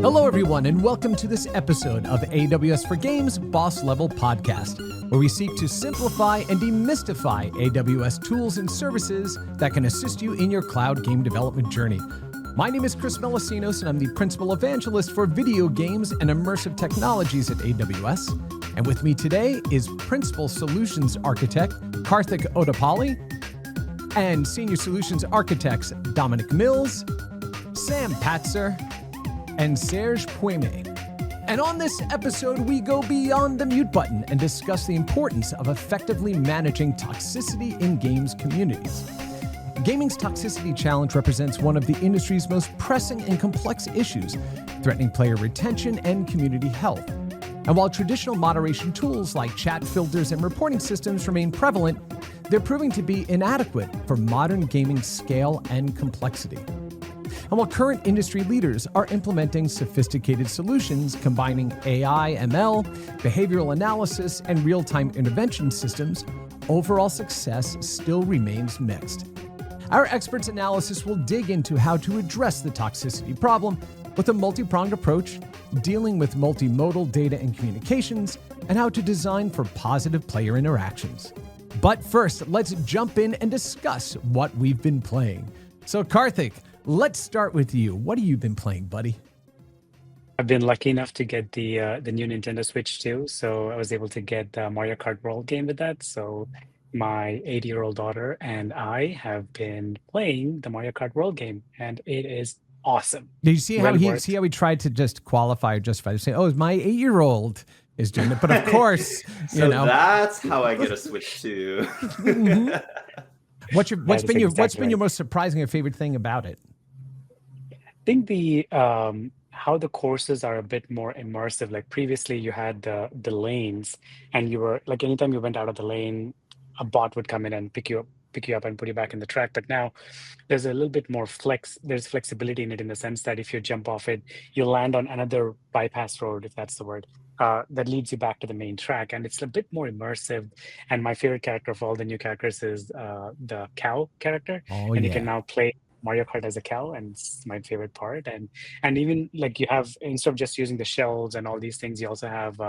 Hello, everyone, and welcome to this episode of AWS for Games Boss Level Podcast, where we seek to simplify and demystify AWS tools and services that can assist you in your cloud game development journey. My name is Chris Melissinos, and I'm the Principal Evangelist for Video Games and Immersive Technologies at AWS. And with me today is Principal Solutions Architect Karthik Odapally and Senior Solutions Architects Dominic Mills, Sam Patzer, and Serge Poueme. And on this episode, we go beyond the mute button and discuss the importance of effectively managing toxicity in games communities. Gaming's toxicity challenge represents one of the industry's most pressing and complex issues, threatening player retention and community health. And while traditional moderation tools like chat filters and reporting systems remain prevalent, they're proving to be inadequate for modern gaming's scale and complexity. And while current industry leaders are implementing sophisticated solutions combining AI, ML, behavioral analysis, and real-time intervention systems, overall success still remains mixed. Our experts' analysis will dig into how to address the toxicity problem with a multi-pronged approach, dealing with multimodal data and communications, and how to design for positive player interactions. But first, let's jump in and discuss what we've been playing. So Karthik, let's start with you. What have you been playing, buddy? I've been lucky enough to get the new Nintendo Switch too, so I was able to get the Mario Kart World game with that. So my 80-year-old daughter and I have been playing the Mario Kart World game, and it is awesome. Did you see how he tried to just qualify or justify, say, "Oh, my 8-year-old is doing it," but of course, so that's how I get a Switch too. Mm-hmm. What's been your most surprising or favorite thing about it? I think the how the courses are a bit more immersive. Like previously, you had the lanes, and you were like anytime you went out of the lane, a bot would come in and pick you up and put you back in the track. But now there's a little bit more there's flexibility in it, in the sense that if you jump off it, you land on another bypass road, if that's the word, that leads you back to the main track. And it's a bit more immersive. And my favorite character of all the new characters is the cow character. You can now play Mario Kart as a cow, and it's my favorite part. And even like you have, instead of just using the shells and all these things, you also have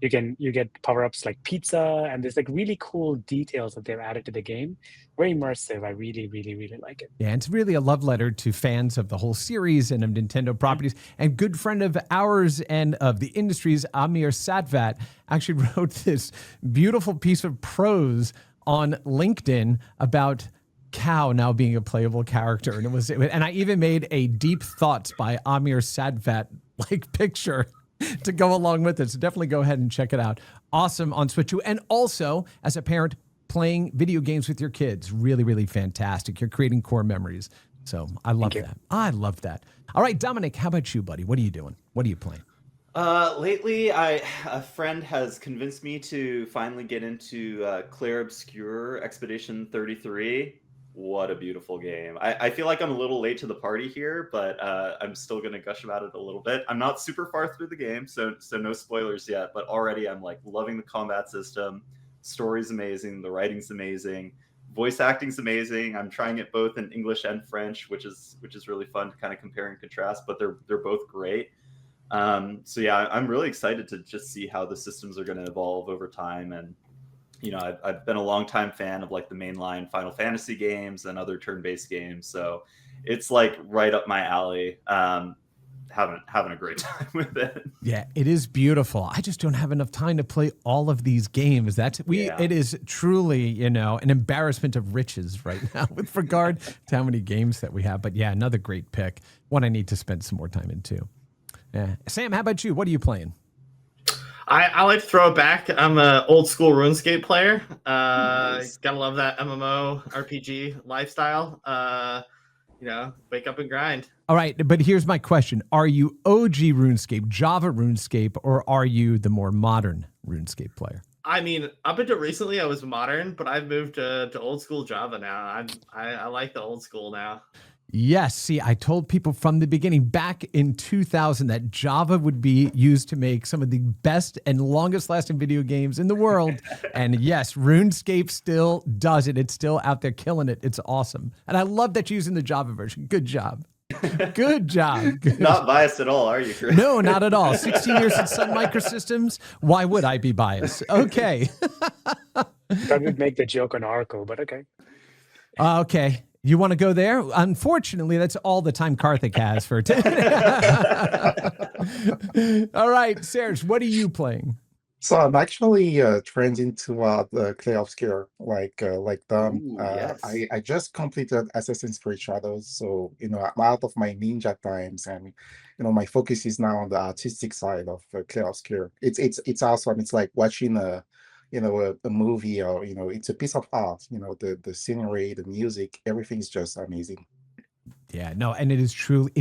you get power-ups like pizza, and there's like really cool details that they've added to the game. Very immersive. I really, really, really like it. Yeah, it's really a love letter to fans of the whole series and of Nintendo properties. And good friend of ours and of the industry's, Amir Satvat, actually wrote this beautiful piece of prose on LinkedIn about cow now being a playable character, and I even made a deep thoughts by Amir Sadvat picture to go along with it. So definitely go ahead and check it out. Awesome on Switch 2, and also as a parent playing video games with your kids, really, really fantastic. You're creating core memories. So I love that. I love that. All right, Dominic, how about you, buddy? What are you doing? What are you playing? Lately, a friend has convinced me to finally get into Clair Obscur Expedition 33. What a beautiful game. I feel like I'm a little late to the party here, but I'm still going to gush about it a little bit. I'm not super far through the game, so no spoilers yet, but already I'm like loving the combat system. Story's amazing, the writing's amazing, voice acting's amazing. I'm trying it both in English and French, which is really fun to kind of compare and contrast, but they're both great. So yeah, I'm really excited to just see how the systems are going to evolve over time. And I've been a longtime fan of like the mainline Final Fantasy games and other turn-based games, so it's like right up my alley. Having a great time with it. Yeah, it is beautiful. I just don't have enough time to play all of these games. It is truly, an embarrassment of riches right now with regard to how many games that we have. But yeah, another great pick. One I need to spend some more time in too. Yeah, Sam, how about you? What are you playing? I like to throw it back. I'm an old school RuneScape player. Nice. Gotta love that MMO RPG lifestyle. Wake up and grind. All right, but here's my question. Are you OG RuneScape, Java RuneScape, or are you the more modern RuneScape player? I mean, up until recently, I was modern, but I've moved to old school Java now. I like the old school now. Yes. See, I told people from the beginning, back in 2000, that Java would be used to make some of the best and longest lasting video games in the world. And yes, RuneScape still does it. It's still out there killing it. It's awesome. And I love that you're using the Java version. Good job. Good job. Good. Not biased at all, are you, Chris? No, not at all. 16 years at Sun Microsystems. Why would I be biased? Okay. That would make the joke on Oracle, but okay. Okay. You want to go there? Unfortunately, that's all the time Karthik has for today. All right, Serge, what are you playing? So I'm actually trending to the Clay Obscure, like them. Ooh, yes. I just completed Assassin's Creed Shadows, so I'm out of my ninja times, and my focus is now on the artistic side of Clay Obscure. It's awesome. It's like watching a movie, or it's a piece of art. The scenery, the music, everything's just amazing. Yeah, no, and it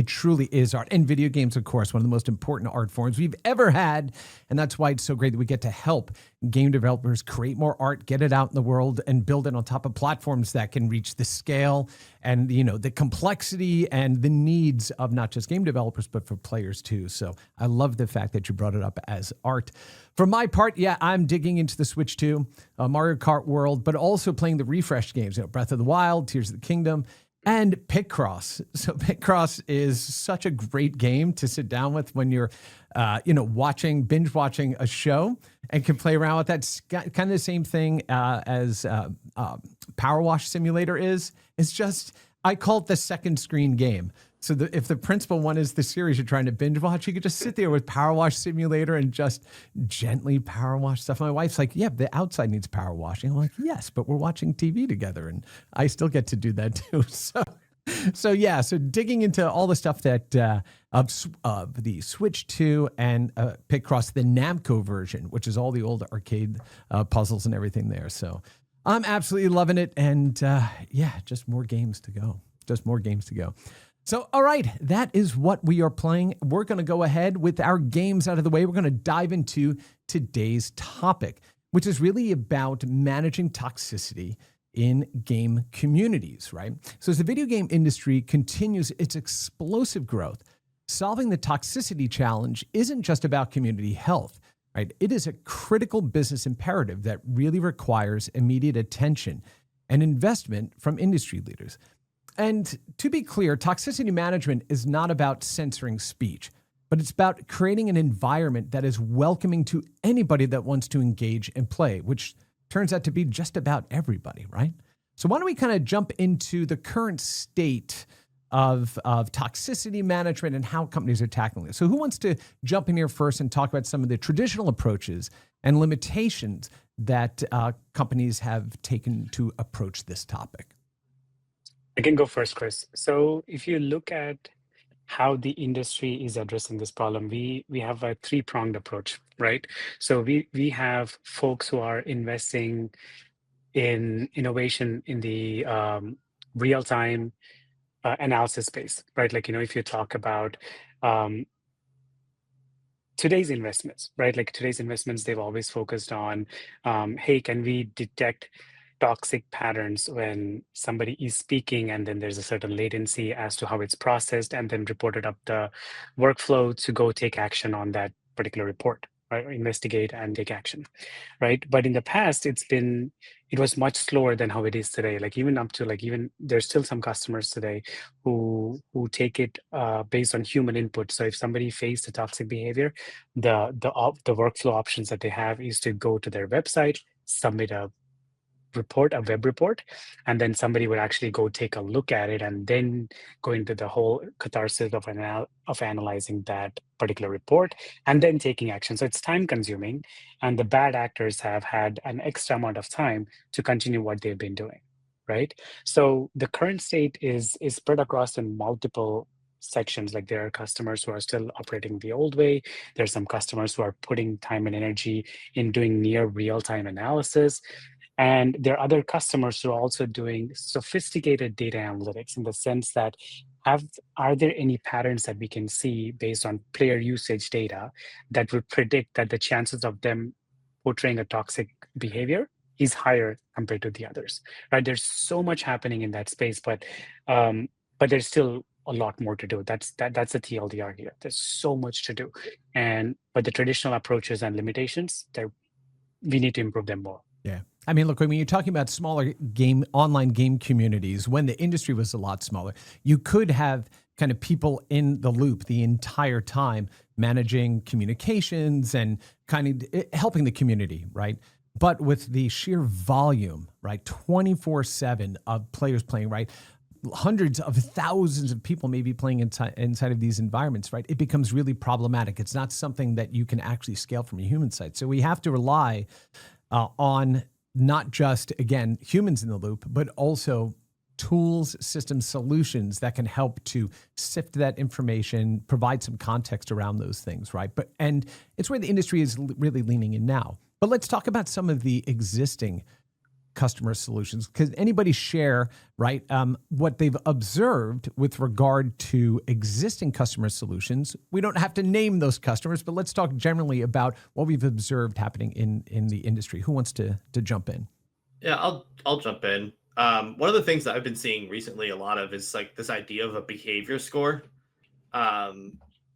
truly is art. And video games, of course, one of the most important art forms we've ever had. And that's why it's so great that we get to help game developers create more art, get it out in the world, and build it on top of platforms that can reach the scale and, the complexity and the needs of not just game developers, but for players too. So I love the fact that you brought it up as art. For my part, yeah, I'm digging into the Switch too, Mario Kart World, but also playing the refreshed games, Breath of the Wild, Tears of the Kingdom, and Picross. So Picross is such a great game to sit down with when you're, binge watching a show and can play around with that. It's kind of the same thing as Power Wash Simulator is. It's just, I call it the second screen game. So if the principal one is the series you're trying to binge watch, you could just sit there with Power Wash Simulator and just gently power wash stuff. My wife's like, yeah, the outside needs power washing. I'm like, yes, but we're watching TV together and I still get to do that too. So digging into all the stuff that the Switch 2 and Picross, the Namco version, which is all the old arcade puzzles and everything there. So I'm absolutely loving it. And just more games to go. So, all right, that is what we are playing. We're going to go ahead with our games out of the way. We're going to dive into today's topic, which is really about managing toxicity in game communities, right? So as the video game industry continues its explosive growth, solving the toxicity challenge isn't just about community health, right? It is a critical business imperative that really requires immediate attention and investment from industry leaders. And to be clear, toxicity management is not about censoring speech, but it's about creating an environment that is welcoming to anybody that wants to engage and play, which turns out to be just about everybody, right? So why don't we kind of jump into the current state of toxicity management and how companies are tackling it. So who wants to jump in here first and talk about some of the traditional approaches and limitations that companies have taken to approach this topic? I can go first, Chris. So if you look at how the industry is addressing this problem, we have a three-pronged approach, right? So we have folks who are investing in innovation in the real-time analysis space, right? Like, if you talk about today's investments, right? Like today's investments, they've always focused on, hey, can we detect toxic patterns when somebody is speaking and then there's a certain latency as to how it's processed and then reported up the workflow to go take action on that particular report, right? Or investigate and take action, right? But in the past, it was much slower than how it is today. Like even up to even there's still some customers today who take it based on human input. So if somebody faced a toxic behavior, the workflow options that they have is to go to their website, submit a web report, and then somebody would actually go take a look at it and then go into the whole catharsis of analyzing that particular report and then taking action. So it's time consuming, and the bad actors have had an extra amount of time to continue what they've been doing, right? So the current state is spread across in multiple sections. Like there are customers who are still operating the old way. There's some customers who are putting time and energy in doing near real-time analysis. And there are other customers who are also doing sophisticated data analytics in the sense that are there any patterns that we can see based on player usage data that would predict that the chances of them portraying a toxic behavior is higher compared to the others, right? There's so much happening in that space, but there's still a lot more to do. That's the TLDR here. There's so much to do, but the traditional approaches and limitations, we need to improve them more. Yeah. I mean, look, when you're talking about smaller online game communities, when the industry was a lot smaller, you could have kind of people in the loop the entire time managing communications and kind of helping the community, right? But with the sheer volume, right, 24/7 of players playing, right, hundreds of thousands of people may be playing inside of these environments, right? It becomes really problematic. It's not something that you can actually scale from a human side. So we have to rely on not just, again, humans in the loop, but also tools, systems, solutions that can help to sift that information, provide some context around those things, right? And it's where the industry is really leaning in now. But let's talk about some of the existing customer solutions. Because anybody share, right, what they've observed with regard to existing customer solutions? We don't have to name those customers, but let's talk generally about what we've observed happening in the industry. Who wants to jump in? Yeah, I'll jump in. One of the things that I've been seeing recently a lot of is like this idea of a behavior score.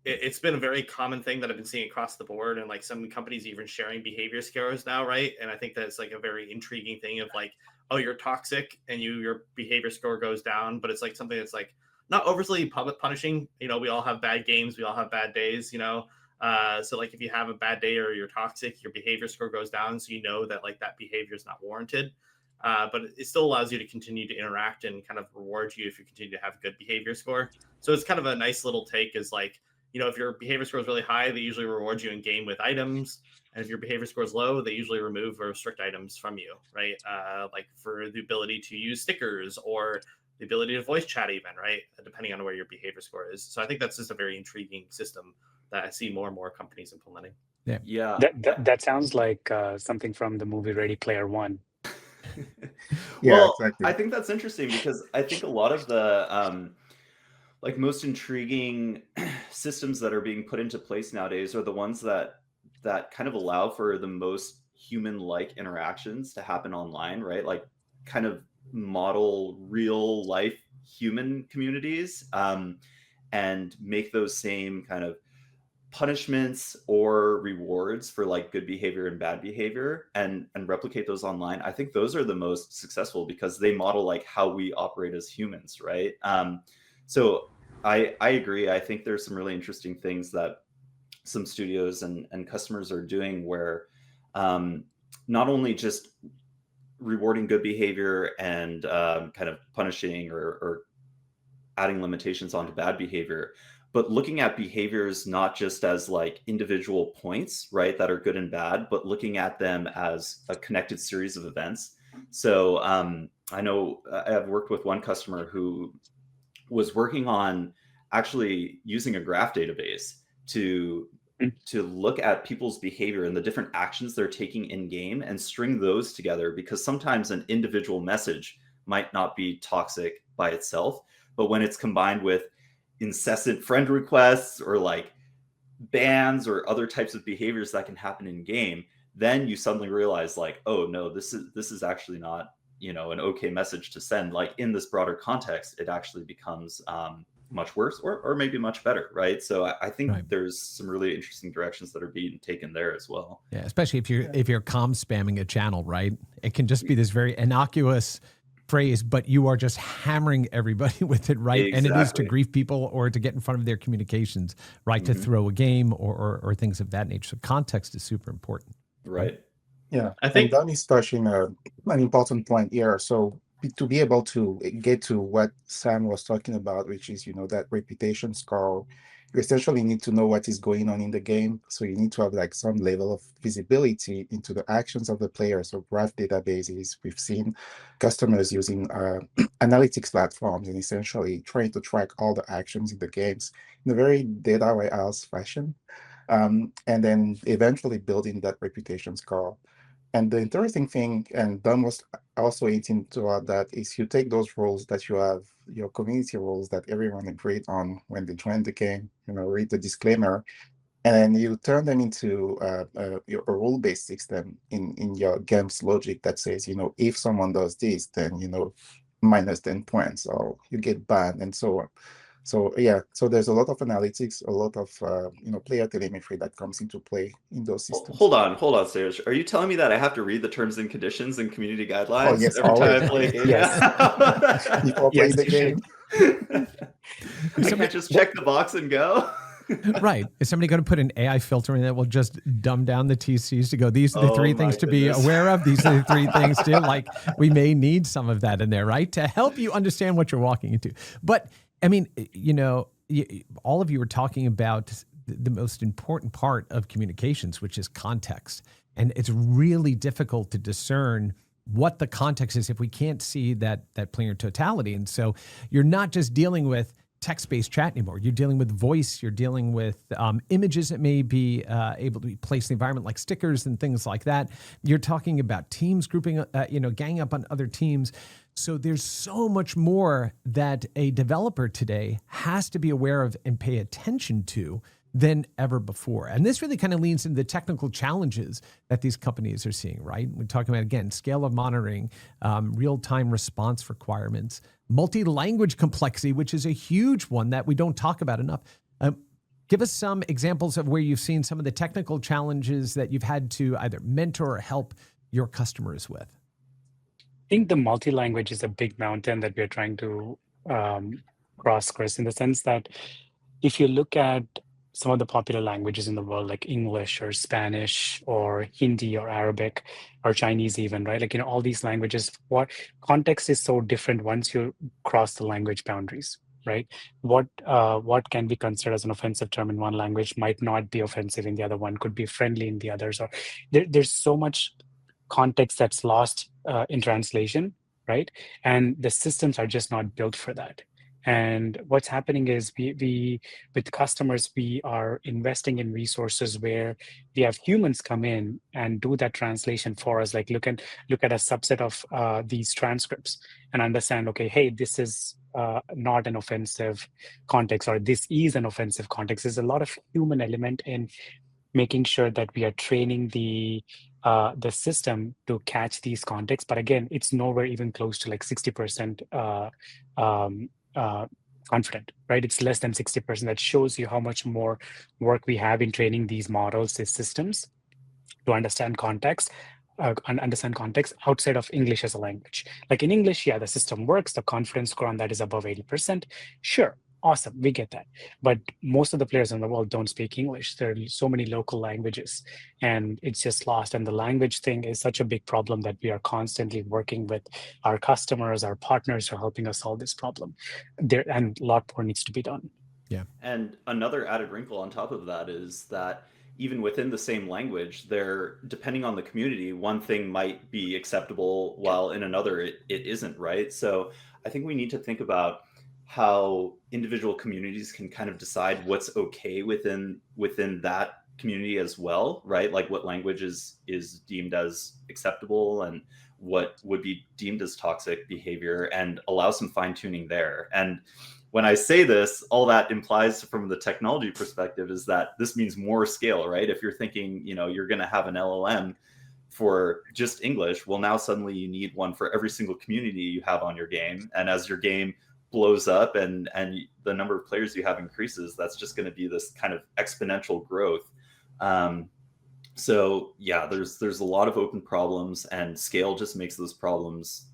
It's been a very common thing that I've been seeing across the board, and like some companies even sharing behavior scores now, right? And I think that's like a very intriguing thing of like, oh, you're toxic and your behavior score goes down, but it's like something that's like not overly public punishing. You know, we all have bad games, we all have bad days, you know. So like if you have a bad day or you're toxic, your behavior score goes down, so you know that like that behavior is not warranted. But it still allows you to continue to interact and kind of reward you if you continue to have a good behavior score. So it's kind of a nice little take is like, you know, if your behavior score is really high, they usually reward you in game with items. And if your behavior score is low, they usually remove or restrict items from you, right? Like for the ability to use stickers or the ability to voice chat even, right? Depending on where your behavior score is. So I think that's just a very intriguing system that I see more and more companies implementing. Yeah. That sounds like something from the movie Ready Player One. Yeah, Well, exactly. I think that's interesting because I think a lot of the like most intriguing systems that are being put into place nowadays are the ones that kind of allow for the most human-like interactions to happen online, right? Like kind of model real life human communities, and make those same kind of punishments or rewards for like good behavior and bad behavior and replicate those online. I think those are the most successful because they model like how we operate as humans, right? So I agree. I think there's some really interesting things that some studios and customers are doing where not only just rewarding good behavior and kind of punishing or adding limitations onto bad behavior, but looking at behaviors not just as like individual points, right, that are good and bad, but looking at them as a connected series of events. So I know I've worked with one customer who was working on actually using a graph database to look at people's behavior and the different actions they're taking in game and string those together, because sometimes an individual message might not be toxic by itself, but when it's combined with incessant friend requests or like bans or other types of behaviors that can happen in game, then you suddenly realize like, oh no, this is actually not, you know, an okay message to send. Like in this broader context, it actually becomes much worse or maybe much better, right? So I think there's some really interesting directions that are being taken there as well. Yeah, especially if you're comm spamming a channel, right? It can just be this very innocuous phrase, but you are just hammering everybody with it, right? Exactly. And it is to grief people or to get in front of their communications, right? To throw a game or things of that nature. So context is super important. Right. Yeah, I think Dan is touching an important point here. So to be able to get to what Sam was talking about, which is, you know, that reputation score, you essentially need to know what is going on in the game. So you need to have like some level of visibility into the actions of the player. So graph databases, we've seen customers using analytics platforms and essentially trying to track all the actions in the games in a very data warehouse fashion. And then eventually building that reputation score. And the interesting thing, and Don was also hinting toward that, is you take those roles that you have, your community roles that everyone agreed on when they joined the game, you know, read the disclaimer, and then you turn them into a rule-based system in your game's logic that says, you know, if someone does this, then, you know, minus 10 points, or you get banned, and so on. So yeah, so there's a lot of analytics, a lot of player telemetry that comes into play in those systems. Hold on, Serge. Are you telling me that I have to read the terms and conditions and community guidelines yes, every time I always. play a game? Yes. Before playing the game. I can't just check the box and go. Right. Is somebody going to put an AI filter in that will just dumb down the TCs to go, these are the three things to be aware of. These are the three things to, like, we may need some of that in there, right? To help you understand what you're walking into. But I mean, all of you were talking about the most important part of communications, which is context. And it's really difficult to discern what the context is if we can't see that player totality. And so you're not just dealing with text-based chat anymore. You're dealing with voice. You're dealing with images that may be able to be placed in the environment, like stickers and things like that. You're talking about teams grouping, ganging up on other teams. So there's so much more that a developer today has to be aware of and pay attention to than ever before. And this really kind of leans into the technical challenges that these companies are seeing, right? We're talking about, again, scale of monitoring, real-time response requirements, multi-language complexity, which is a huge one that we don't talk about enough. Give us some examples of where you've seen some of the technical challenges that you've had to either mentor or help your customers with. I think the multi-language is a big mountain that we're trying to cross, Chris, in the sense that if you look at some of the popular languages in the world, like English or Spanish or Hindi or Arabic or Chinese even, right? Like, all these languages, what context is so different once you cross the language boundaries, right? What can be considered as an offensive term in one language might not be offensive in the other one, could be friendly in the others. Or there's so much context that's lost in translation, right? And the systems are just not built for that. And what's happening is we with customers, we are investing in resources where we have humans come in and do that translation for us, like look at a subset of these transcripts and understand, okay, hey, this is not an offensive context, or this is an offensive context. There's a lot of human element in making sure that we are training the system to catch these contexts. But again, it's nowhere even close to like 60% confident, right? It's less than 60%. That shows you how much more work we have in training these models, these systems, to understand context outside of English as a language. Like in English, yeah, the system works. The confidence score on that is above 80%. Sure. Awesome, we get that. But most of the players in the world don't speak English. There are so many local languages and it's just lost. And the language thing is such a big problem that we are constantly working with our customers, our partners who are helping us solve this problem. And a lot more needs to be done. Yeah. And another added wrinkle on top of that is that even within the same language, depending on the community, one thing might be acceptable while in another it isn't, right? So I think we need to think about how individual communities can kind of decide what's okay within that community as well, right? Like what language is deemed as acceptable and what would be deemed as toxic behavior, and allow some fine tuning there. And when I say this, all that implies from the technology perspective is that this means more scale, right? If you're thinking, you're going to have an LLM for just English, well, now suddenly you need one for every single community you have on your game. And as your game blows up and the number of players you have increases, that's just going to be this kind of exponential growth. So yeah, there's a lot of open problems, and scale just makes those problems,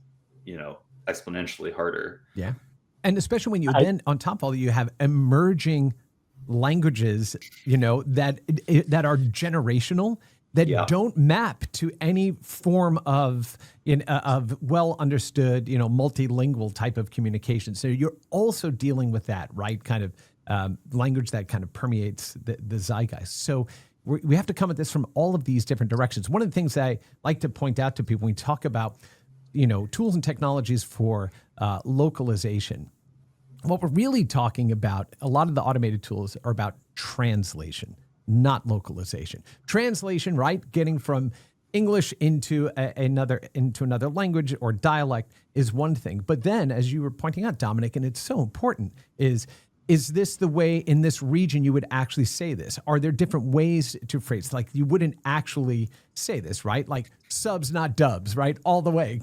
exponentially harder. Yeah. And especially when you then, on top of all, you have emerging languages, that are generational, that don't map to any form of well understood, multilingual type of communication. So you're also dealing with that, right? Kind of language that kind of permeates the zeitgeist. So we have to come at this from all of these different directions. One of the things that I like to point out to people when we talk about, tools and technologies for localization, what we're really talking about, a lot of the automated tools are about translation, not localization. Translation, right? Getting from English into another language or dialect is one thing. But then, as you were pointing out, Dominic, and it's so important, is is this the way in this region you would actually say this? Are there different ways to phrase? Like you wouldn't actually say this, right? Like subs, not dubs, right? All the way,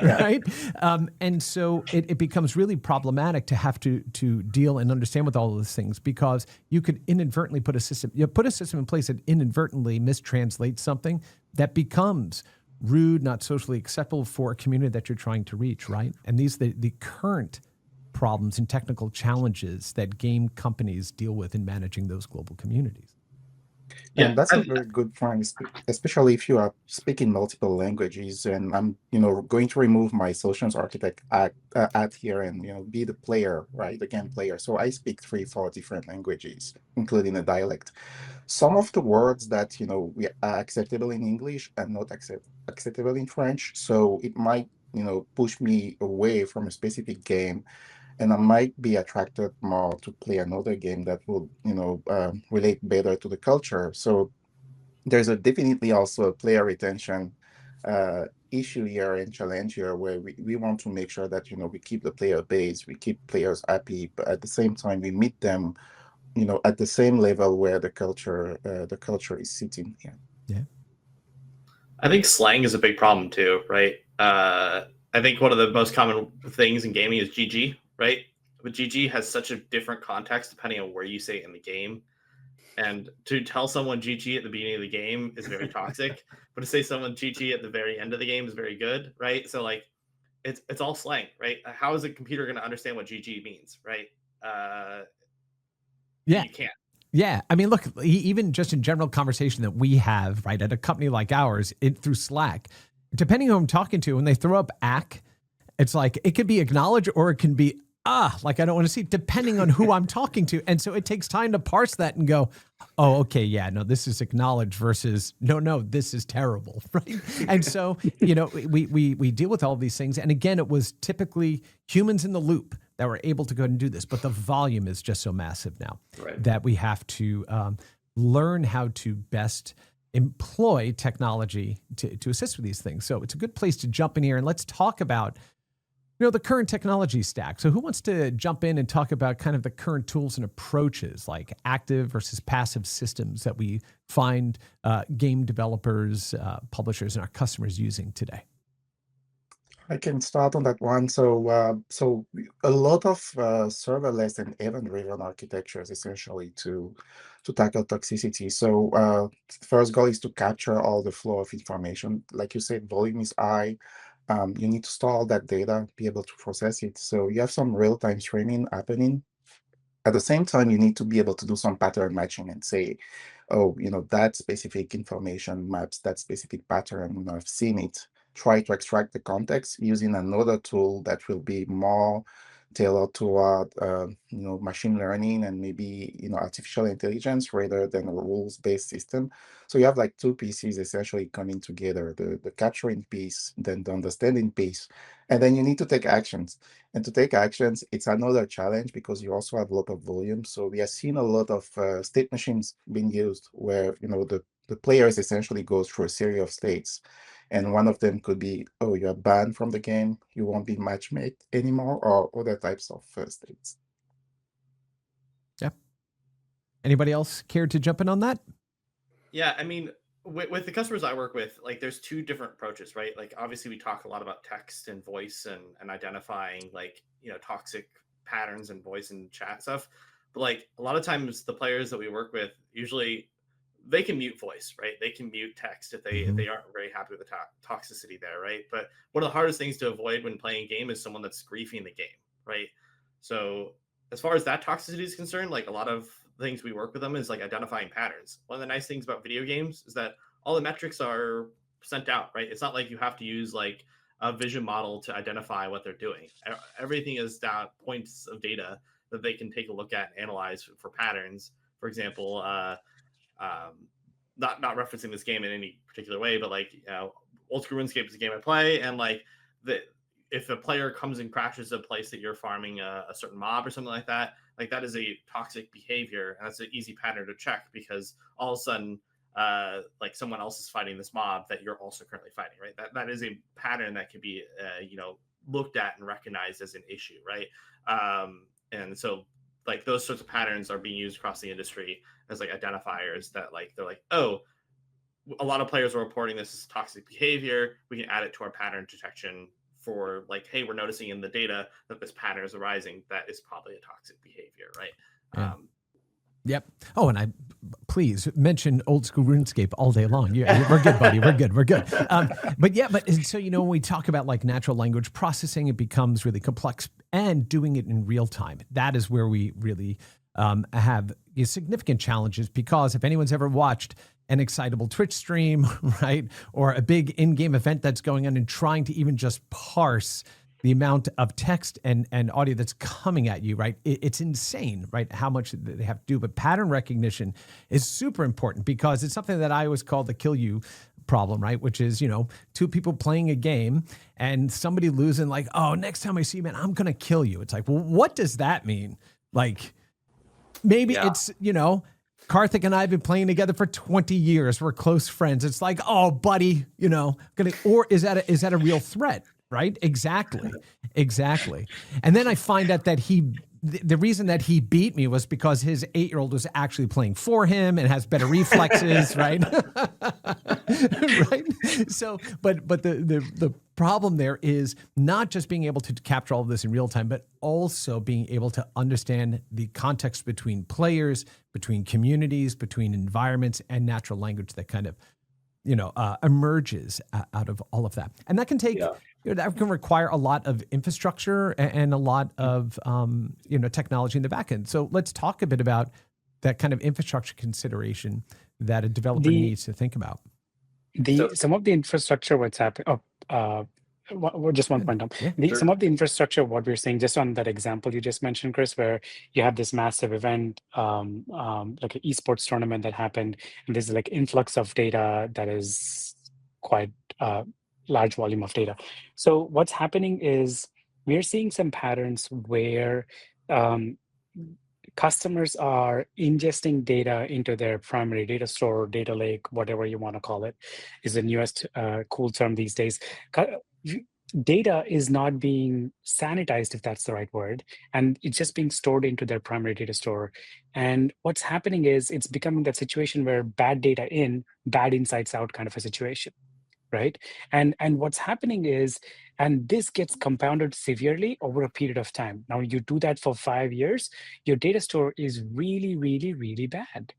right? And so it becomes really problematic to have to deal and understand with all of those things, because you could inadvertently put a system in place that inadvertently mistranslates something that becomes rude, not socially acceptable for a community that you're trying to reach, right? And these the current problems and technical challenges that game companies deal with in managing those global communities. And that's a very good point, especially if you are speaking multiple languages. And I'm, going to remove my solutions architect at here and, be the player, right? The game player. So I speak 3-4 different languages, including a dialect. Some of the words that, we are acceptable in English and not acceptable in French. So it might, push me away from a specific game, and I might be attracted more to play another game that will, relate better to the culture. So there's definitely also a player retention issue here and challenge here, where we want to make sure that, we keep the player base, we keep players happy, but at the same time we meet them, at the same level where the culture is sitting here. Yeah. I think slang is a big problem too, right? I think one of the most common things in gaming is GG, right? But GG has such a different context depending on where you say it in the game. And to tell someone GG at the beginning of the game is very toxic, but to say someone GG at the very end of the game is very good, right? So like, it's all slang, right? How is a computer going to understand what GG means, right? Yeah. You can't. Yeah. I mean, look, even just in general conversation that we have, right, at a company like ours, through Slack, depending on who I'm talking to, when they throw up ACK, it's like, it could be acknowledge or it can be, like I don't want to see, depending on who I'm talking to. And so it takes time to parse that and go, oh, okay, yeah, no, this is acknowledge versus no, this is terrible, right? And so, we deal with all of these things. And again, it was typically humans in the loop that were able to go and do this. But the volume is just so massive now that we have to learn how to best employ technology to assist with these things. So it's a good place to jump in here. And let's talk about the current technology stack. So who wants to jump in and talk about kind of the current tools and approaches, like active versus passive systems that we find game developers, publishers, and our customers using today? I can start on that one. So a lot of serverless and event-driven architectures essentially to tackle toxicity. So first goal is to capture all the flow of information. Like you said, volume is high. You need to store all that data, be able to process it. So you have some real-time streaming happening. At the same time, you need to be able to do some pattern matching and say, oh, that specific information maps that specific pattern. I've seen it. Try to extract the context using another tool that will be more tailored toward machine learning and maybe artificial intelligence rather than a rules-based system. So you have like two pieces essentially coming together: the capturing piece, then the understanding piece, and then you need to take actions. And to take actions, it's another challenge because you also have a lot of volume. So we have seen a lot of state machines being used where the players essentially go through a series of states. And one of them could be, oh, you're banned from the game, you won't be matchmade anymore, or other types of states. Yeah. Anybody else care to jump in on that? Yeah, I mean, with the customers I work with, like there's two different approaches, right? Like obviously we talk a lot about text and voice and identifying like, toxic patterns and voice and chat stuff. But like a lot of times the players that we work with, usually they can mute voice, right? They can mute text if they aren't very happy with the toxicity there, right? But one of the hardest things to avoid when playing a game is someone that's griefing the game, right? So as far as that toxicity is concerned, like a lot of things we work with them is like identifying patterns. One of the nice things about video games is that all the metrics are sent out, right? It's not like you have to use like a vision model to identify what they're doing. Everything is points of data that they can take a look at and analyze for patterns. For example, not referencing this game in any particular way, but like Old School RuneScape is a game I play, and like if a player comes and crashes a place that you're farming a certain mob or something like that is a toxic behavior, and that's an easy pattern to check because all of a sudden like someone else is fighting this mob that you're also currently fighting, right? That is a pattern that can be looked at and recognized as an issue, right? And so like those sorts of patterns are being used across the industry as like identifiers that like they're like, oh, a lot of players are reporting this as toxic behavior. We can add it to our pattern detection for like, hey, we're noticing in the data that this pattern is arising. That is probably a toxic behavior, right? Yeah. Yep. Oh, and please mention old school RuneScape all day long. Yeah, we're good, buddy. We're good. But so, when we talk about like natural language processing, it becomes really complex, and doing it in real time. That is where we really have significant challenges, because if anyone's ever watched an excitable Twitch stream, right, or a big in-game event that's going on, and trying to even just parse the amount of text and audio that's coming at you, right? It's insane, right? How much they have to do. But pattern recognition is super important, because it's something that I always call the kill you problem, right? Which is, two people playing a game and somebody losing, like, oh, next time I see you, man, I'm going to kill you. It's like, well, what does that mean? Like, maybe it's, Karthik and I have been playing together for 20 years. We're close friends. It's like, oh, buddy, or is that a real threat? Right? Exactly. And then I find out that the reason that he beat me was because his 8-year-old was actually playing for him and has better reflexes, right? Right. So, but the problem there is not just being able to capture all of this in real time, but also being able to understand the context between players, between communities, between environments, and natural language that kind of emerges out of all of that. And that can take, that can require a lot of infrastructure and a lot of, technology in the back end. So let's talk a bit about that kind of infrastructure consideration that a developer needs to think about. Some of the infrastructure, what's happening, just one point. Some of the infrastructure, what we're saying, just on that example you just mentioned, Chris, where you have this massive event, like an esports tournament that happened, and there's like influx of data that is quite large volume of data. So what's happening is we're seeing some patterns where customers are ingesting data into their primary data store, data lake, whatever you want to call it, is the newest cool term these days. Data is not being sanitized, if that's the right word, and it's just being stored into their primary data store. And what's happening is it's becoming that situation where bad data in, bad insights out kind of a situation, right? And what's happening is, and this gets compounded severely over a period of time. Now, you do that for 5 years, your data store is really, really, really bad,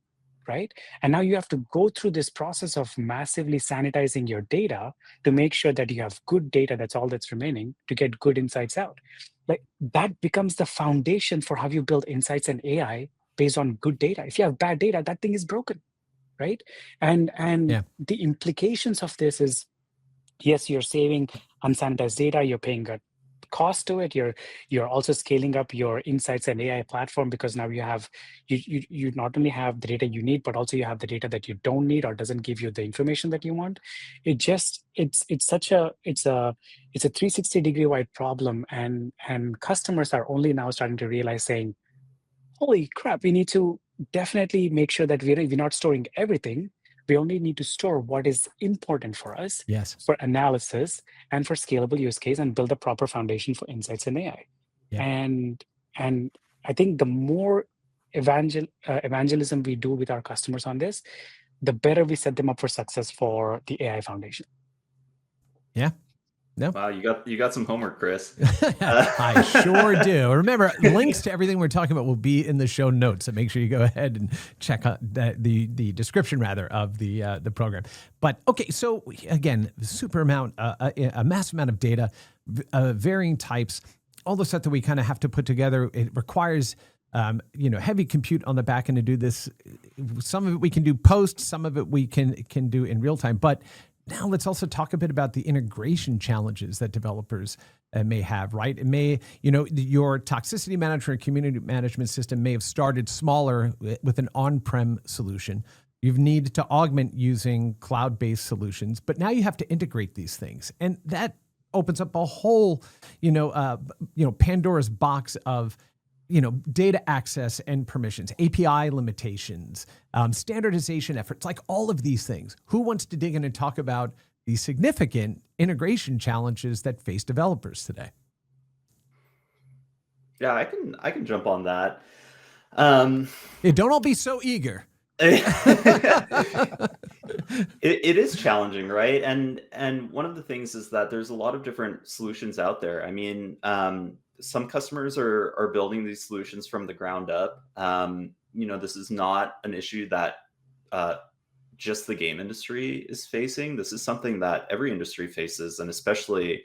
right? And now you have to go through this process of massively sanitizing your data to make sure that you have good data, that's all that's remaining, to get good insights out. Like, that becomes the foundation for how you build insights and AI based on good data. If you have bad data, that thing is broken, right? And the implications of this is, yes, you're saving unsanitized data, you're paying a cost to it, you're also scaling up your insights and AI platform, because now you not only have the data you need, but also you have the data that you don't need or doesn't give you the information that you want. It's a 360-degree wide problem, and customers are only now starting to realize, saying, holy crap, we need to definitely make sure that we're not storing everything. We only need to store what is important for us, for analysis and for scalable use case, and build a proper foundation for insights and AI. And I think the more evangelism we do with our customers on this, the better we set them up for success for the AI foundation. Yeah. No. Wow, you got some homework, Chris. I sure do. Remember, links to everything we're talking about will be in the show notes, so make sure you go ahead and check out the description rather of the program. But okay, so again, a massive amount of data, varying types, all the stuff that we kind of have to put together. It requires heavy compute on the back end to do this. Some of it we can do post, some of it we can do in real time, but now let's also talk a bit about the integration challenges that developers may have, right? It may, your toxicity management or community management system may have started smaller with an on-prem solution. You've needed to augment using cloud-based solutions, but now you have to integrate these things. And that opens up a whole, Pandora's box of data access and permissions, API limitations, standardization efforts, like all of these things. Who wants to dig in and talk about the significant integration challenges that face developers today? Yeah, I can jump on that. Yeah, don't all be so eager. It is challenging, right? And one of the things is that there's a lot of different solutions out there. I mean, some customers are building these solutions from the ground up. This is not an issue that just the game industry is facing. This is something that every industry faces, and especially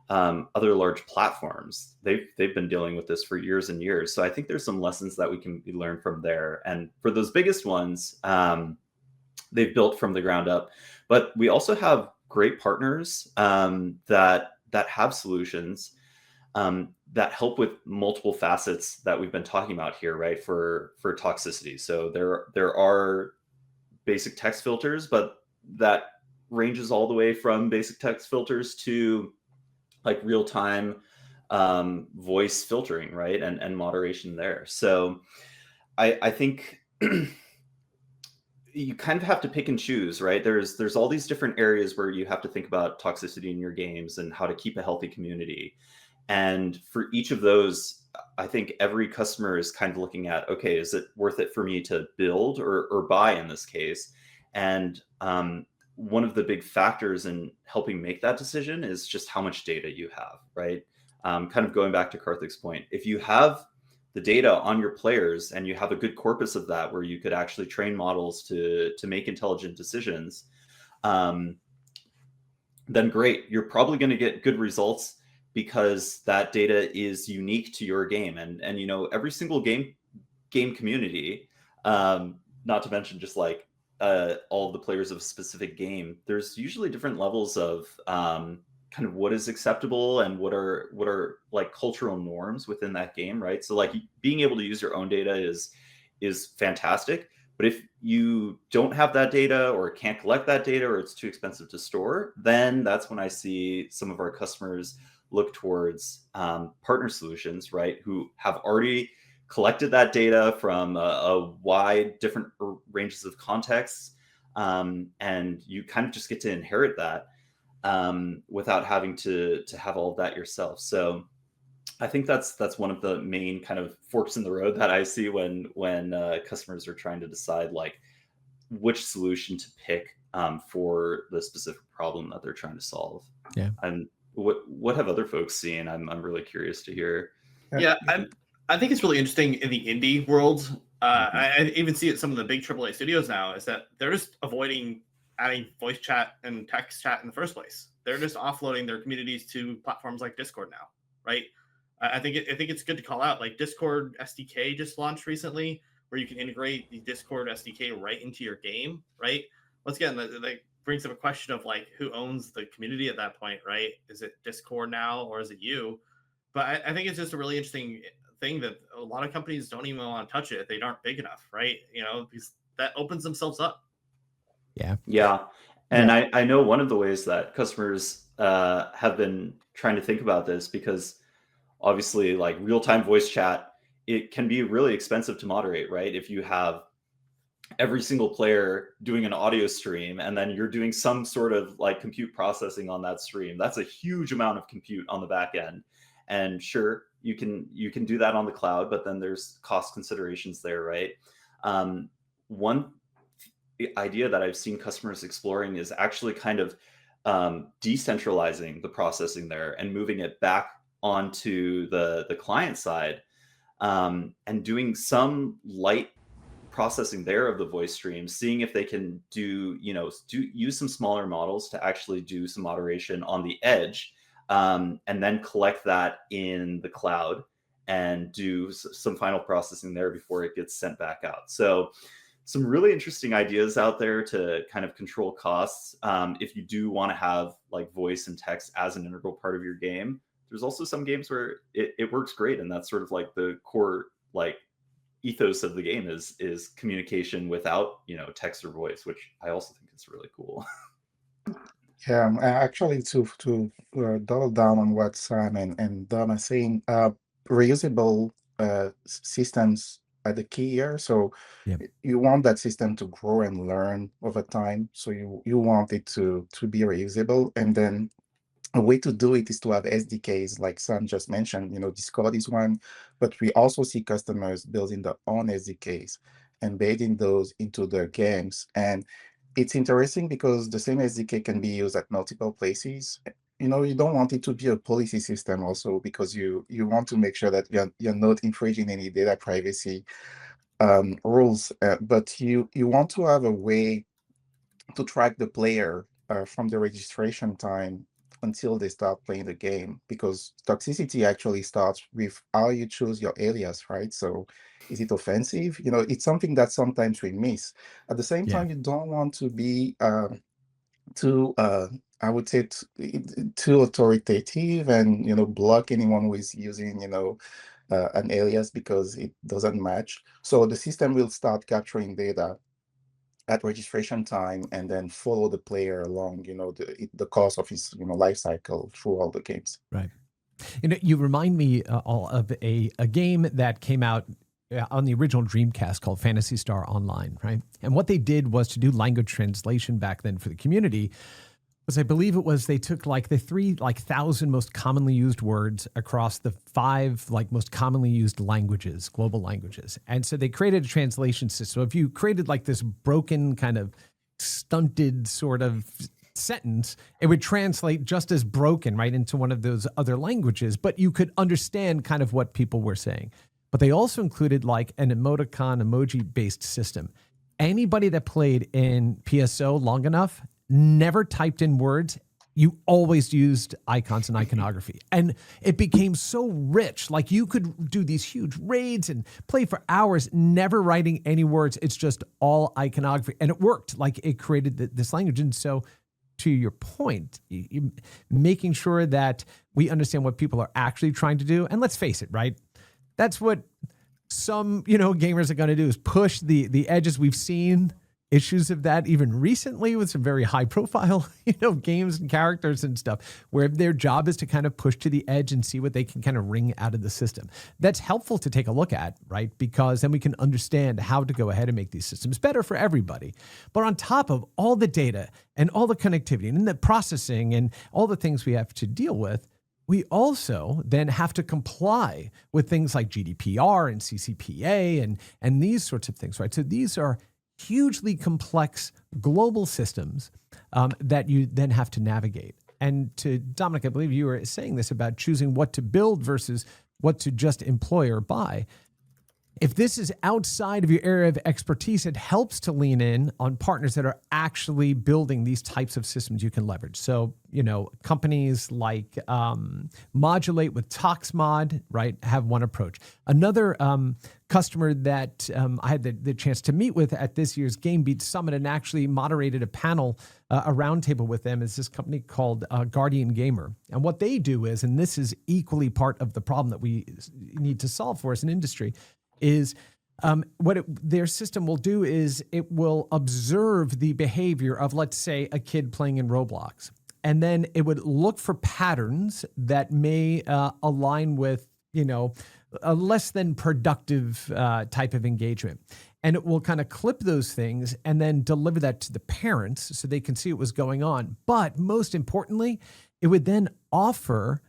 other large platforms. They've been dealing with this for years and years. So I think there's some lessons that we can learn from there. And for those biggest ones, they've built from the ground up. But we also have great partners that have solutions that help with multiple facets that we've been talking about here, right? For toxicity. So there are basic text filters, but that ranges all the way from basic text filters to like real-time voice filtering, right? And moderation there. So I think you kind of have to pick and choose, right? There's all these different areas where you have to think about toxicity in your games and how to keep a healthy community. And for each of those, I think every customer is kind of looking at, okay, is it worth it for me to build or buy in this case? And one of the big factors in helping make that decision is just how much data you have, right? Kind of going back to Karthik's point, if you have the data on your players and you have a good corpus of that where you could actually train models to make intelligent decisions, then great. You're probably going to get good results because that data is unique to your game. And every single game community, not to mention just like all of the players of a specific game, there's usually different levels of kind of what is acceptable and what are like cultural norms within that game, right? So like being able to use your own data is fantastic. But if you don't have that data or can't collect that data or it's too expensive to store, then that's when I see some of our customers look towards partner solutions, right? Who have already collected that data from a wide different ranges of contexts. And you kind of just get to inherit that without having to have all of that yourself. So I think that's one of the main kind of forks in the road that I see when customers are trying to decide like which solution to pick for the specific problem that they're trying to solve. Yeah. And what have other folks seen? I'm really curious to hear. Yeah, I think it's really interesting in the indie world. I even see it in some of the big AAA studios now is that they're just avoiding adding voice chat and text chat in the first place. They're just offloading their communities to platforms like Discord now, right? I think it's good to call out like Discord SDK just launched recently, where you can integrate the Discord SDK right into your game, right? Once again, that brings up a question of like who owns the community at that point, right? Is it Discord now or is it you? But I think it's just a really interesting thing that a lot of companies don't even want to touch it if they aren't big enough, right? Because that opens themselves up. Yeah. And I know one of the ways that customers have been trying to think about this, because obviously like real-time voice chat, it can be really expensive to moderate, right? If you have every single player doing an audio stream and then you're doing some sort of like compute processing on that stream, that's a huge amount of compute on the back end. And sure, you can do that on the cloud, but then there's cost considerations there, right? One idea that I've seen customers exploring is actually kind of decentralizing the processing there and moving it back onto the client side, and doing some light processing there of the voice stream, seeing if they can use some smaller models to actually do some moderation on the edge, and then collect that in the cloud and do some final processing there before it gets sent back out. So some really interesting ideas out there to kind of control costs. If you do want to have like voice and text as an integral part of your game, there's also some games where it works great. And that's sort of like the core like ethos of the game is communication without, text or voice, which I also think is really cool. Yeah, actually, to double down on what Sam and Dom are saying, reusable systems are the key here. So you want that system to grow and learn over time. So you want it to be reusable, and then a way to do it is to have SDKs, like Sam just mentioned. Discord is one, but we also see customers building their own SDKs, embedding those into their games. And it's interesting because the same SDK can be used at multiple places. You don't want it to be a policy system also, because you want to make sure that you're not infringing any data privacy rules, but you want to have a way to track the player from the registration time until they start playing the game, because toxicity actually starts with how you choose your alias, right? So is it offensive? It's something that sometimes we miss. At the same Yeah. time, you don't want to be too I would say too authoritative, and block anyone who is using an alias because it doesn't match. So the system will start capturing data at registration time and then follow the player along the course of his life cycle through all the games. Right. You remind me all of a game that came out on the original Dreamcast called Phantasy Star Online, right? And what they did was to do language translation back then for the community. I believe it was they took like the 3,000 most commonly used words across the 5 most commonly used languages, global languages. And so they created a translation system. If you created like this broken kind of stunted sort of sentence, it would translate just as broken right into one of those other languages, but you could understand kind of what people were saying. But they also included like an emoji-based system. Anybody that played in PSO long enough never typed in words. You always used icons and iconography. And it became so rich. Like you could do these huge raids and play for hours, never writing any words. It's just all iconography. And it worked. Like it created this language. And so to your point, making sure that we understand what people are actually trying to do. And let's face it, right? That's what some, gamers are going to do, is push the edges. We've seen issues of that even recently with some very high profile, games and characters and stuff, where their job is to kind of push to the edge and see what they can kind of wring out of the system. That's helpful to take a look at, right? Because then we can understand how to go ahead and make these systems better for everybody. But on top of all the data and all the connectivity and the processing and all the things we have to deal with, we also then have to comply with things like GDPR and CCPA and these sorts of things, right? So these are hugely complex global systems that you then have to navigate. And to Dominic, I believe you were saying this about choosing what to build versus what to just employ or buy. If this is outside of your area of expertise, it helps to lean in on partners that are actually building these types of systems you can leverage. So, companies like Modulate with ToxMod, right, have one approach. Another customer that I had the chance to meet with at this year's Game Beat Summit and actually moderated a panel, a roundtable with them, is this company called Guardian Gamer. And what they do is, and this is equally part of the problem that we need to solve for as an industry, is their system will do is it will observe the behavior of, let's say, a kid playing in Roblox. And then it would look for patterns that may align with, a less than productive type of engagement. And it will kind of clip those things and then deliver that to the parents so they can see what was going on. But most importantly, it would then offer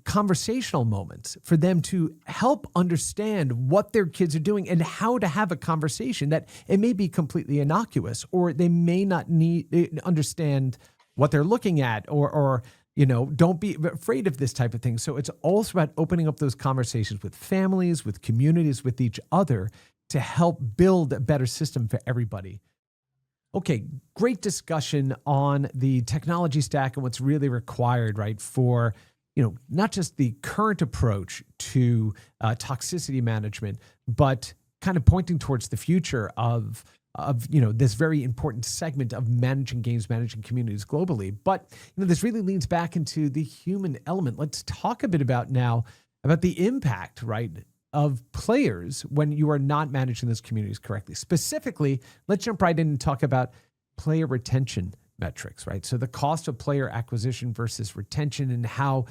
conversational moments for them to help understand what their kids are doing and how to have a conversation that it may be completely innocuous, or they may not understand what they're looking at, or don't be afraid of this type of thing. So it's also about opening up those conversations with families, with communities, with each other to help build a better system for everybody. Okay, great discussion on the technology stack and what's really required, right, for not just the current approach to toxicity management, but kind of pointing towards the future of this very important segment of managing games, managing communities globally. But this really leans back into the human element. Let's talk a bit about the impact, right, of players when you are not managing those communities correctly. Specifically, let's jump right in and talk about player retention metrics, right? So the cost of player acquisition versus retention, and how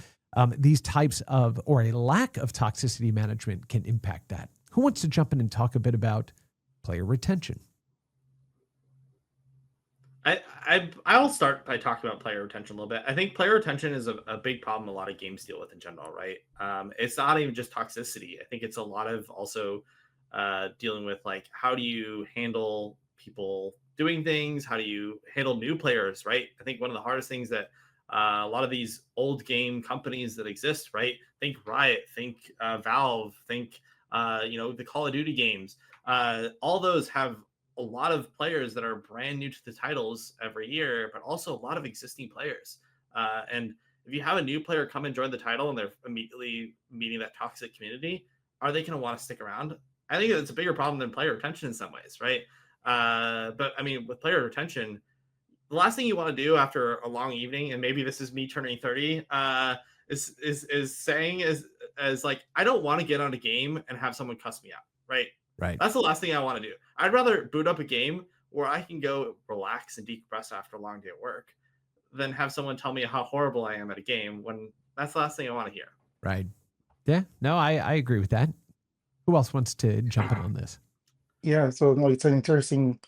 these types of, or a lack of, toxicity management can impact that. Who wants to jump in and talk a bit about player retention? I I'll start by talking about player retention a little bit. I think player retention is a big problem a lot of games deal with in general, right? It's not even just toxicity. I think it's a lot of also dealing with like how do you handle people doing things? How do you handle new players, right? I think one of the hardest things that a lot of these old game companies that exist, right? Think Riot, think Valve, think the Call of Duty games. All those have a lot of players that are brand new to the titles every year, but also a lot of existing players. And if you have a new player come and join the title and they're immediately meeting that toxic community, are they going to want to stick around? I think it's a bigger problem than player retention in some ways, right? But I mean, with player retention, the last thing you want to do after a long evening, and maybe this is me turning 30, is saying as like, I don't want to get on a game and have someone cuss me out, right? Right. That's the last thing I want to do. I'd rather boot up a game where I can go relax and decompress after a long day at work than have someone tell me how horrible I am at a game when that's the last thing I want to hear. Right. Yeah. No, I agree with that. Who else wants to jump in on this? Yeah, so no, it's an interesting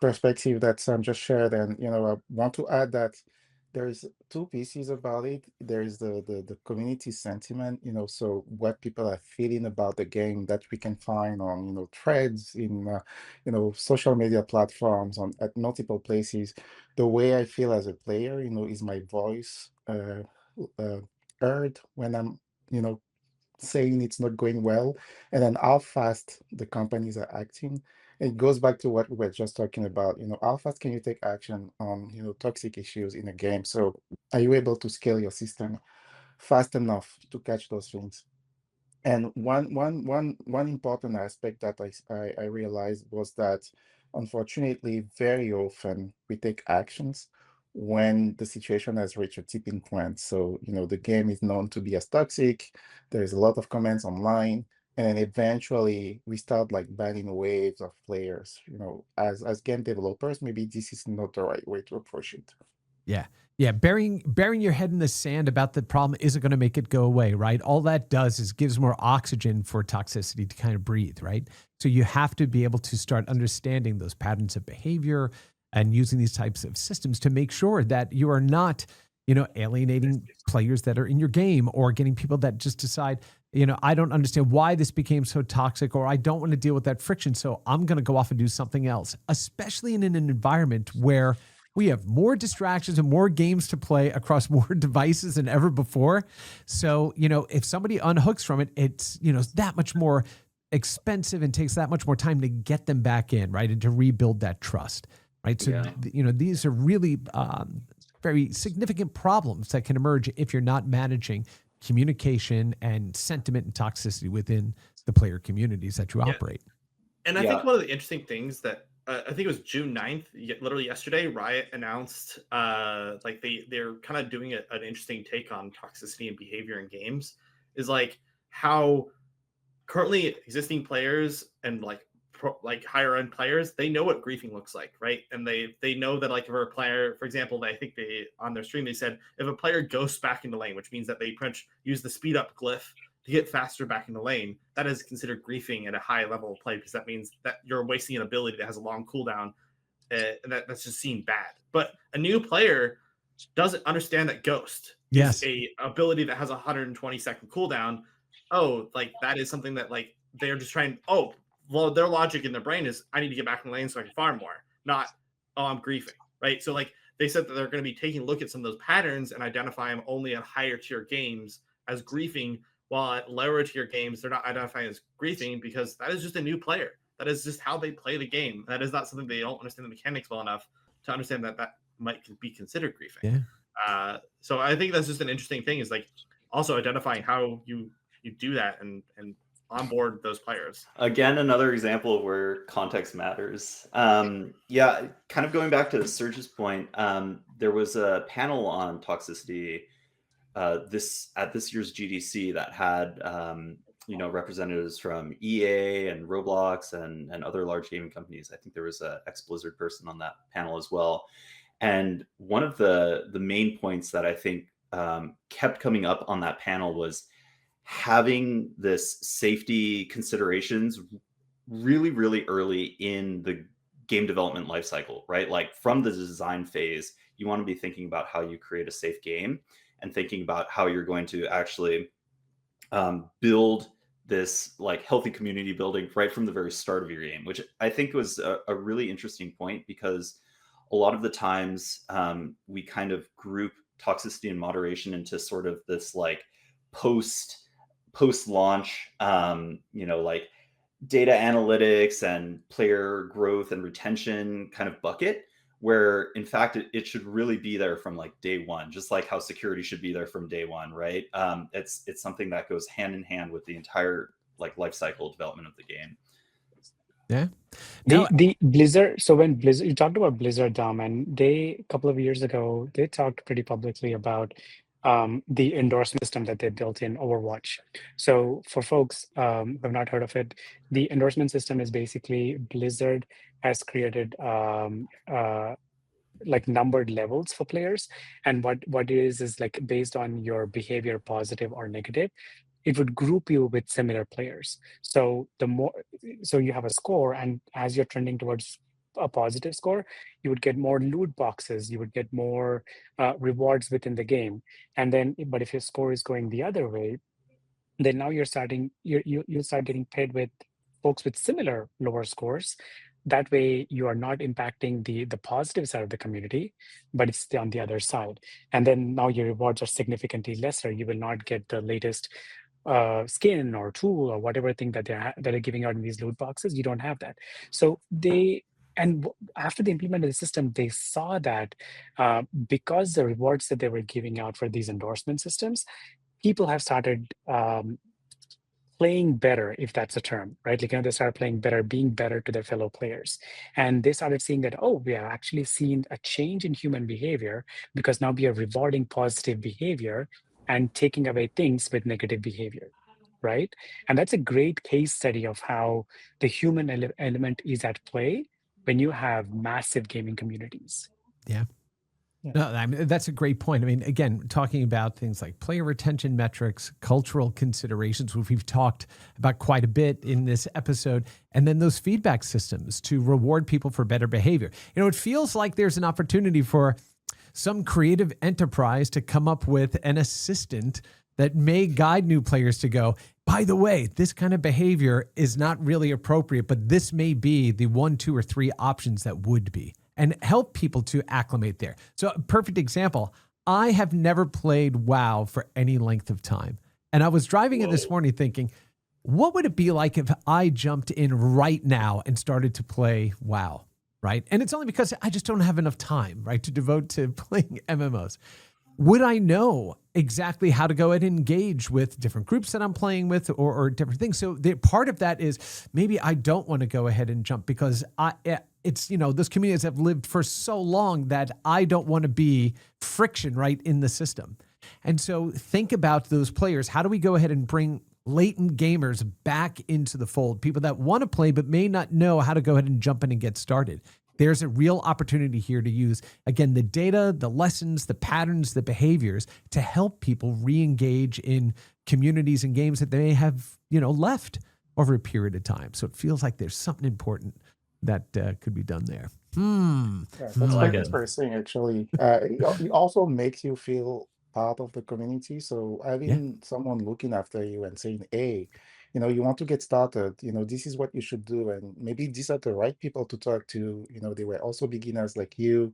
perspective that Sam just shared, and I want to add that there's two pieces about it. There's the community sentiment, so what people are feeling about the game that we can find on threads in social media platforms at multiple places. The way I feel as a player, is my voice heard when I'm saying it's not going well, and then how fast the companies are acting. It goes back to what we were just talking about. How fast can you take action on toxic issues in a game? So are you able to scale your system fast enough to catch those things? And one important aspect that I realized was that unfortunately, very often we take actions when the situation has reached a tipping point. So, the game is known to be as toxic. There's a lot of comments online, and then eventually we start like banning waves of players. As game developers, maybe this is not the right way to approach it. Yeah. Yeah. Burying your head in the sand about the problem isn't going to make it go away, right? All that does is gives more oxygen for toxicity to kind of breathe, right? So you have to be able to start understanding those patterns of behavior and using these types of systems to make sure that you are not, alienating players that are in your game or getting people that just decide, I don't understand why this became so toxic, or I don't want to deal with that friction, so I'm going to go off and do something else, especially in an environment where we have more distractions and more games to play across more devices than ever before. So, if somebody unhooks from it, it's, that much more expensive and takes that much more time to get them back in, right? And to rebuild that trust, right? So, these are really very significant problems that can emerge if you're not managing communication and sentiment and toxicity within the player communities that you operate. And I think one of the interesting things that I think it was June 9th, literally yesterday, Riot announced they're kind of doing an interesting take on toxicity and behavior in games, is like how currently existing players and higher end players, they know what griefing looks like, right? And they know that like if a player, for example, I think they on their stream they said if a player ghosts back into lane, which means that they use the speed up glyph to get faster back in the lane, that is considered griefing at a high level of play, because that means that you're wasting an ability that has a long cooldown, and that's just seen bad. But a new player doesn't understand that ghost is a ability that has a 120-second cooldown. Oh, like that is something that like they're just trying. Oh, well, their logic in their brain is I need to get back in the lane so I can farm more, not I'm griefing, right? So like they said that they're going to be taking a look at some of those patterns and identify them only at higher tier games as griefing, while at lower tier games, they're not identifying as griefing because that is just a new player. That is just how they play the game. That is not something they don't understand the mechanics well enough to understand that might be considered griefing. Yeah. So I think that's just an interesting thing, is like also identifying how you do that and onboard those players. Again, another example of where context matters. Kind of going back to Serge's point, there was a panel on toxicity at this year's GDC that had representatives from EA and Roblox and other large gaming companies. I think there was a ex-Blizzard person on that panel as well. And one of the main points that I think kept coming up on that panel was having this safety considerations really, really early in the game development lifecycle, right? Like from the design phase, you want to be thinking about how you create a safe game and thinking about how you're going to actually build this like healthy community building right from the very start of your game, which I think was a really interesting point, because a lot of the times we kind of group toxicity and moderation into sort of this like post launch, like data analytics and player growth and retention kind of bucket, where in fact it should really be there from like day one, just like how security should be there from day one, right? It's something that goes hand in hand with the entire like life cycle development of the game. Yeah. Now, The Blizzard, so when Blizzard, you talked about Blizzard, Dom, and they, a couple of years ago, they talked pretty publicly about the endorsement system that they built in Overwatch. So for folks who have not heard of it, the endorsement system is basically Blizzard has created like numbered levels for players. And what it is like based on your behavior, positive or negative, it would group you with similar players. So so you have a score, and as you're trending towards a positive score, you would get more loot boxes, you would get more rewards within the game. And then, but if your score is going the other way, then now you'll start getting paired with folks with similar lower scores. That way you are not impacting the positive side of the community, but it's on the other side. And then now your rewards are significantly lesser. You will not get the latest skin or tool or whatever thing that they're giving out in these loot boxes. You don't have that. So after they implemented the system, they saw that because the rewards that they were giving out for these endorsement systems, people have started playing better, if that's a term, right? Like, they started playing better, being better to their fellow players. And they started seeing that, oh, we have actually seen a change in human behavior, because now we are rewarding positive behavior and taking away things with negative behavior, right? And that's a great case study of how the human element is at play when you have massive gaming communities. yeah. No, I mean, that's a great point. I mean, again, talking about things like player retention metrics, cultural considerations, which we've talked about quite a bit in this episode, and then those feedback systems to reward people for better behavior. It feels like there's an opportunity for some creative enterprise to come up with an assistant that may guide new players to go, by the way, this kind of behavior is not really appropriate, but this may be the 1, 2, or 3 options that would be, and help people to acclimate there. So a perfect example, I have never played WoW for any length of time. And I was driving in this morning thinking, what would it be like if I jumped in right now and started to play WoW, right? And it's only because I just don't have enough time, right, to devote to playing MMOs. Would I know exactly how to go and engage with different groups that I'm playing with, or different things? So part of that is maybe I don't want to go ahead and jump, because it's, those communities have lived for so long that I don't want to be friction right in the system. And so think about those players. How do we go ahead and bring latent gamers back into the fold? People that want to play but may not know how to go ahead and jump in and get started. There's a real opportunity here to use, again, the data, the lessons, the patterns, the behaviors to help people re-engage in communities and games that they may have, left over a period of time. So it feels like there's something important that could be done there. Yeah, that's quite interesting, actually. It also makes you feel part of the community. So having someone looking after you and saying, hey, you want to get started, this is what you should do. And maybe these are the right people to talk to. They were also beginners like you,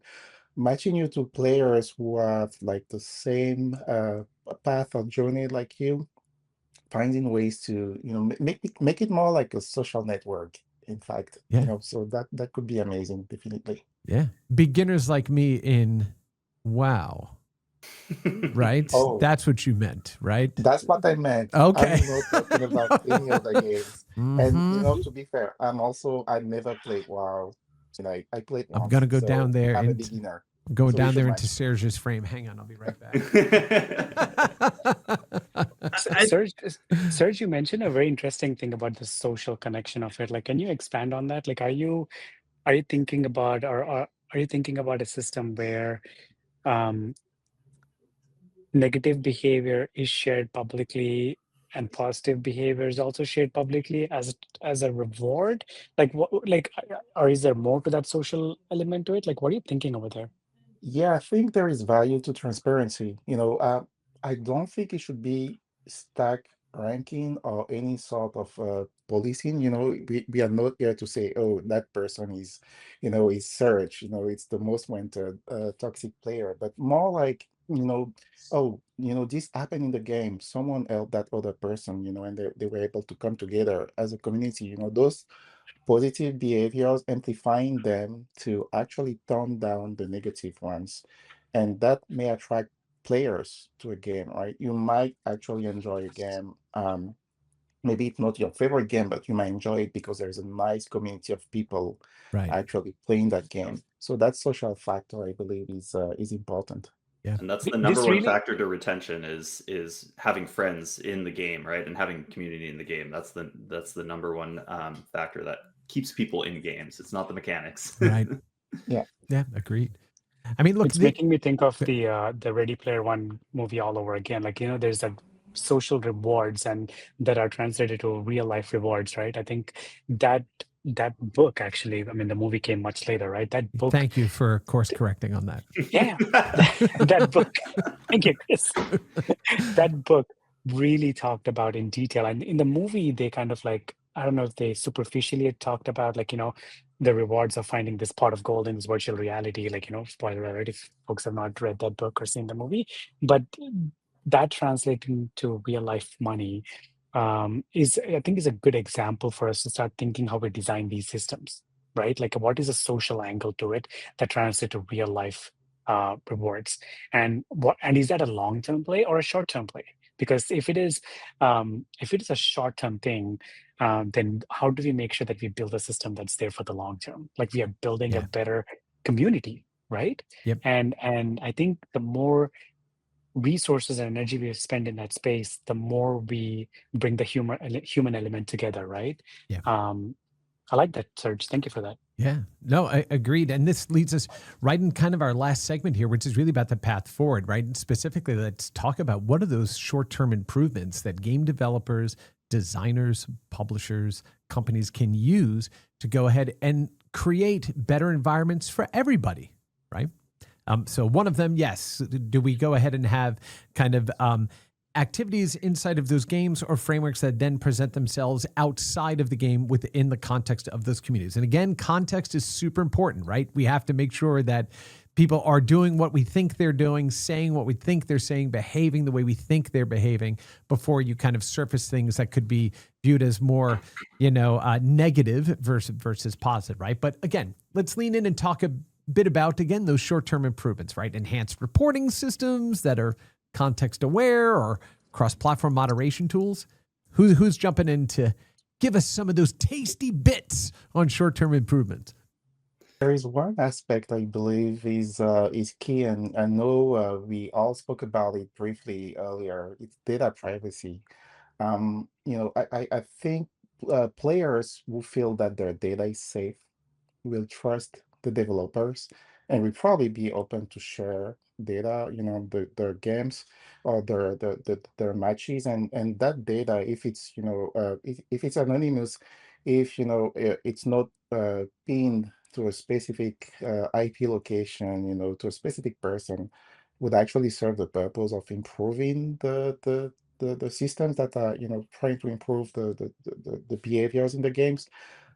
matching you to players who have like the same path or journey like you, finding ways to, make it more like a social network. In fact, so that could be amazing, definitely. Yeah. Beginners like me in WoW. Right? Oh, that's what you meant, right? That's what I meant. Okay. I'm not talking about any other games. And to be fair, I've never played WoW. I played once. I'm gonna go down there. I'm a beginner. I'm going down there into match. Serge's frame. Hang on, I'll be right back. Serge, you mentioned a very interesting thing about the social connection of it. Like, can you expand on that? Like, are you thinking about, or are you thinking about a system where negative behavior is shared publicly and positive behavior is also shared publicly as a reward? Like what, like, or is there more to that social element to it? Like, what are you thinking over there? Yeah, I think there is value to transparency. I don't think it should be stack ranking or any sort of policing. We are not here to say, oh, that person is Serge, it's the most wanted toxic player, but more like, oh, this happened in the game. Someone helped that other person, and they were able to come together as a community. Those positive behaviors, amplifying them to actually tone down the negative ones. And that may attract players to a game, right? You might actually enjoy a game. Maybe it's not your favorite game, but you might enjoy it because there's a nice community of people Right. actually playing that game. So that social factor, I believe, is important. Yeah. And that's the number This one really, factor to retention is having friends in the game, right? And having community in the game. That's the number one factor that keeps people in games. It's not the mechanics. Right. Yeah. Yeah. Agreed. I mean, look, it's making me think of the Ready Player One movie all over again. Like, there's that social rewards and that are translated to real life rewards, right? I think that book actually, I mean, the movie came much later, right? That book, thank you for course correcting on that. yeah, that book. Thank you, Chris. That book really talked about in detail, and in the movie, they kind of like, I don't know if they superficially had talked about, like, the rewards of finding this pot of gold in this virtual reality. Like, spoiler alert if folks have not read that book or seen the movie, but that translating to real life money is, I think, is a good example for us to start thinking how we design these systems, right? Like, what is a social angle to it that translates to real life rewards, and is that a long term play or a short term play? Because if it is a short term thing, then how do we make sure that we build a system that's there for the long term? Like, we are building a Yeah. better community, right? Yep. And I think the more resources and energy we spend in that space, the more we bring the human element together, right? Yeah. I like that, Serge. Thank you for that. Yeah, no, I agreed. And this leads us right in kind of our last segment here, which is really about the path forward, right? And specifically, let's talk about what are those short-term improvements that game developers, designers, publishers, companies can use to go ahead and create better environments for everybody, right? So one of them, yes, do we go ahead and have kind of activities inside of those games or frameworks that then present themselves outside of the game within the context of those communities? And again, context is super important, right? We have to make sure that people are doing what we think they're doing, saying what we think they're saying, behaving the way we think they're behaving before you kind of surface things that could be viewed as more, negative versus positive, right? But again, let's lean in and talk a bit about, again, those short-term improvements, right? Enhanced reporting systems that are context aware or cross-platform moderation tools. Who's jumping in to give us some of those tasty bits on short-term improvement? There is one aspect I believe is key, and I know we all spoke about it briefly earlier. It's data privacy. I think players who feel that their data is safe will trust the developers and will probably be open to share data, their games or their matches, and that data, if it's if it's anonymous, if it's not pinned to a specific IP location, to a specific person, would actually serve the purpose of improving the systems that are trying to improve the behaviors in the games.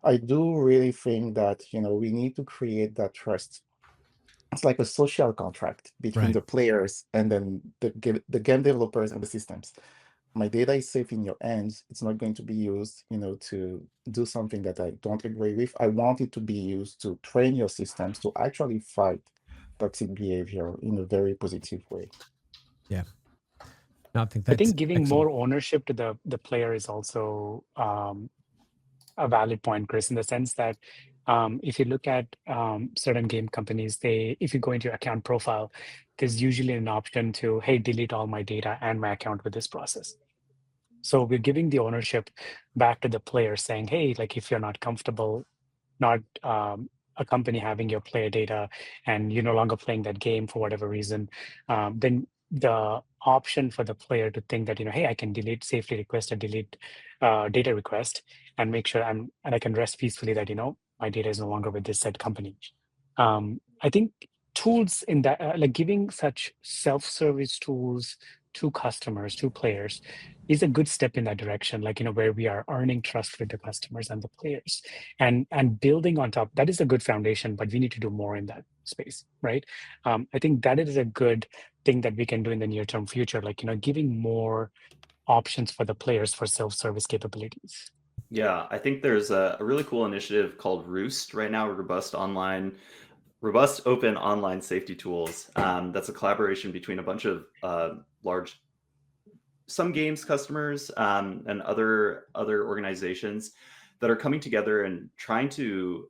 I do really think that we need to create that trust. It's like a social contract between Right. the players and then the game developers and the systems. My data is safe in your hands. It's not going to be used, to do something that I don't agree with. I want it to be used to train your systems to actually fight toxic behavior in a very positive way. Yeah. No, I I think giving excellent. more ownership to the player is also a valid point, Chris, in the sense that if you look at certain game companies, if you go into your account profile, there's usually an option to, hey, delete all my data and my account with this process. So we're giving the ownership back to the player, saying, hey, like, if you're not comfortable, not a company having your player data and you're no longer playing that game for whatever reason, then the option for the player to think that, hey, I can safely request a delete data request and make sure and I can rest peacefully that, my data is no longer with this said company. I think tools in that, like giving such self-service tools to customers, to players, is a good step in that direction, like, where we are earning trust with the customers and the players and building on top. That is a good foundation, but we need to do more in that space, right? I think that is a good thing that we can do in the near term future, like, giving more options for the players for self-service capabilities. Yeah, I think there's a really cool initiative called Roost right now, robust open online safety tools. That's a collaboration between a bunch of some games customers and other organizations that are coming together and trying to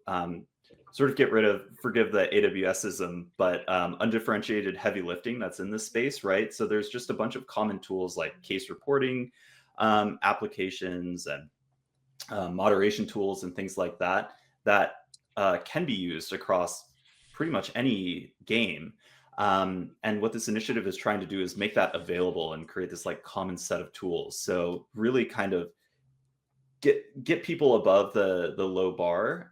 sort of forgive the AWSism, but undifferentiated heavy lifting that's in this space, right? So there's just a bunch of common tools like case reporting applications and moderation tools and things like that can be used across pretty much any game. And what this initiative is trying to do is make that available and create this like common set of tools. So really kind of get people above the low bar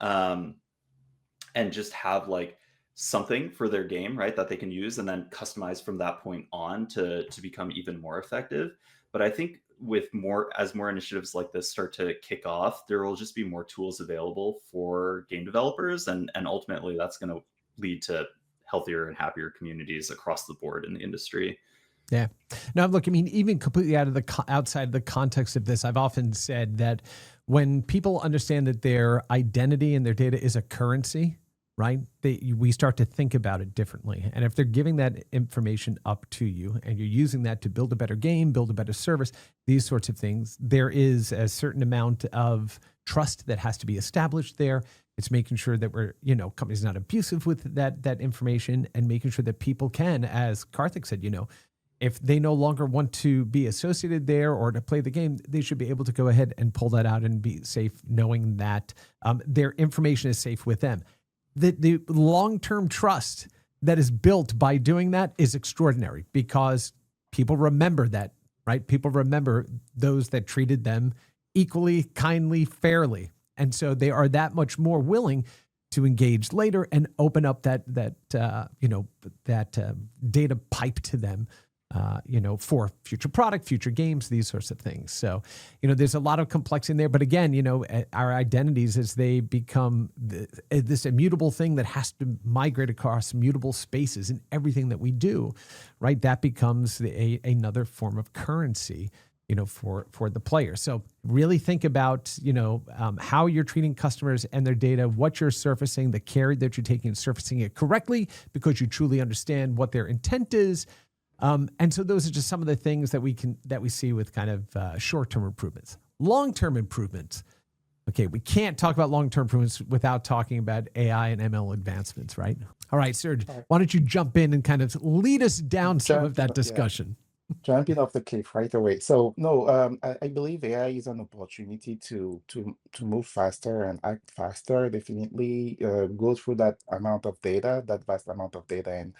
and just have like something for their game, right, that they can use and then customize from that point on to become even more effective. But I think as more initiatives like this start to kick off, there will just be more tools available for game developers, and ultimately that's going to lead to healthier and happier communities across the board in the industry. Yeah. Now, look, I mean, even completely outside the context of this, I've often said that when people understand that their identity and their data is a currency, right, we start to think about it differently. And if they're giving that information up to you and you're using that to build a better game, build a better service, these sorts of things, there is a certain amount of trust that has to be established there. It's making sure that we're, companies not abusive with that information, and making sure that people can, as Karthik said, if they no longer want to be associated there or to play the game, they should be able to go ahead and pull that out and be safe, knowing that their information is safe with them. The long-term trust that is built by doing that is extraordinary, because people remember that, right? People remember those that treated them equally, kindly, fairly. And so they are that much more willing to engage later and open up that data pipe to them, for future product, future games, these sorts of things. So, there's a lot of complexity in there. But again, our identities, as they become this immutable thing that has to migrate across mutable spaces in everything that we do, right? That becomes another form of currency, for the player. So really think about, how you're treating customers and their data, what you're surfacing, the care that you're taking and surfacing it correctly, because you truly understand what their intent is. And so those are just some of the things that we see with kind of short-term improvements. Long-term improvements. Okay, we can't talk about long-term improvements without talking about AI and ML advancements, right? All right, Serge, why don't you jump in and kind of lead us down some of that discussion? Jumping off the cliff right away. So no, I believe AI is an opportunity to move faster and act faster. Definitely go through that vast amount of data, and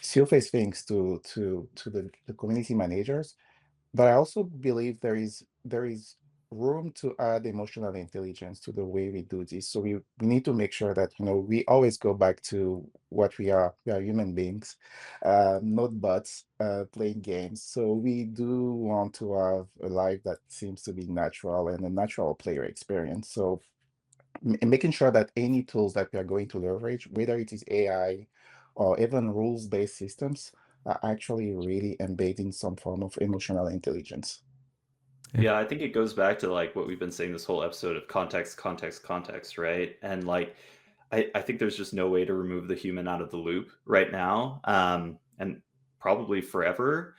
surface things to the community managers. But I also believe there is room to add emotional intelligence to the way we do this. So we need to make sure that we always go back to what we are. We are human beings, not bots playing games. So we do want to have a life that seems to be natural and a natural player experience. So making sure that any tools that we are going to leverage, whether it is AI or even rules-based systems, are actually really embedding some form of emotional intelligence. Yeah, I think it goes back to like what we've been saying this whole episode of context, right? And like, I think there's just no way to remove the human out of the loop right now, and probably forever.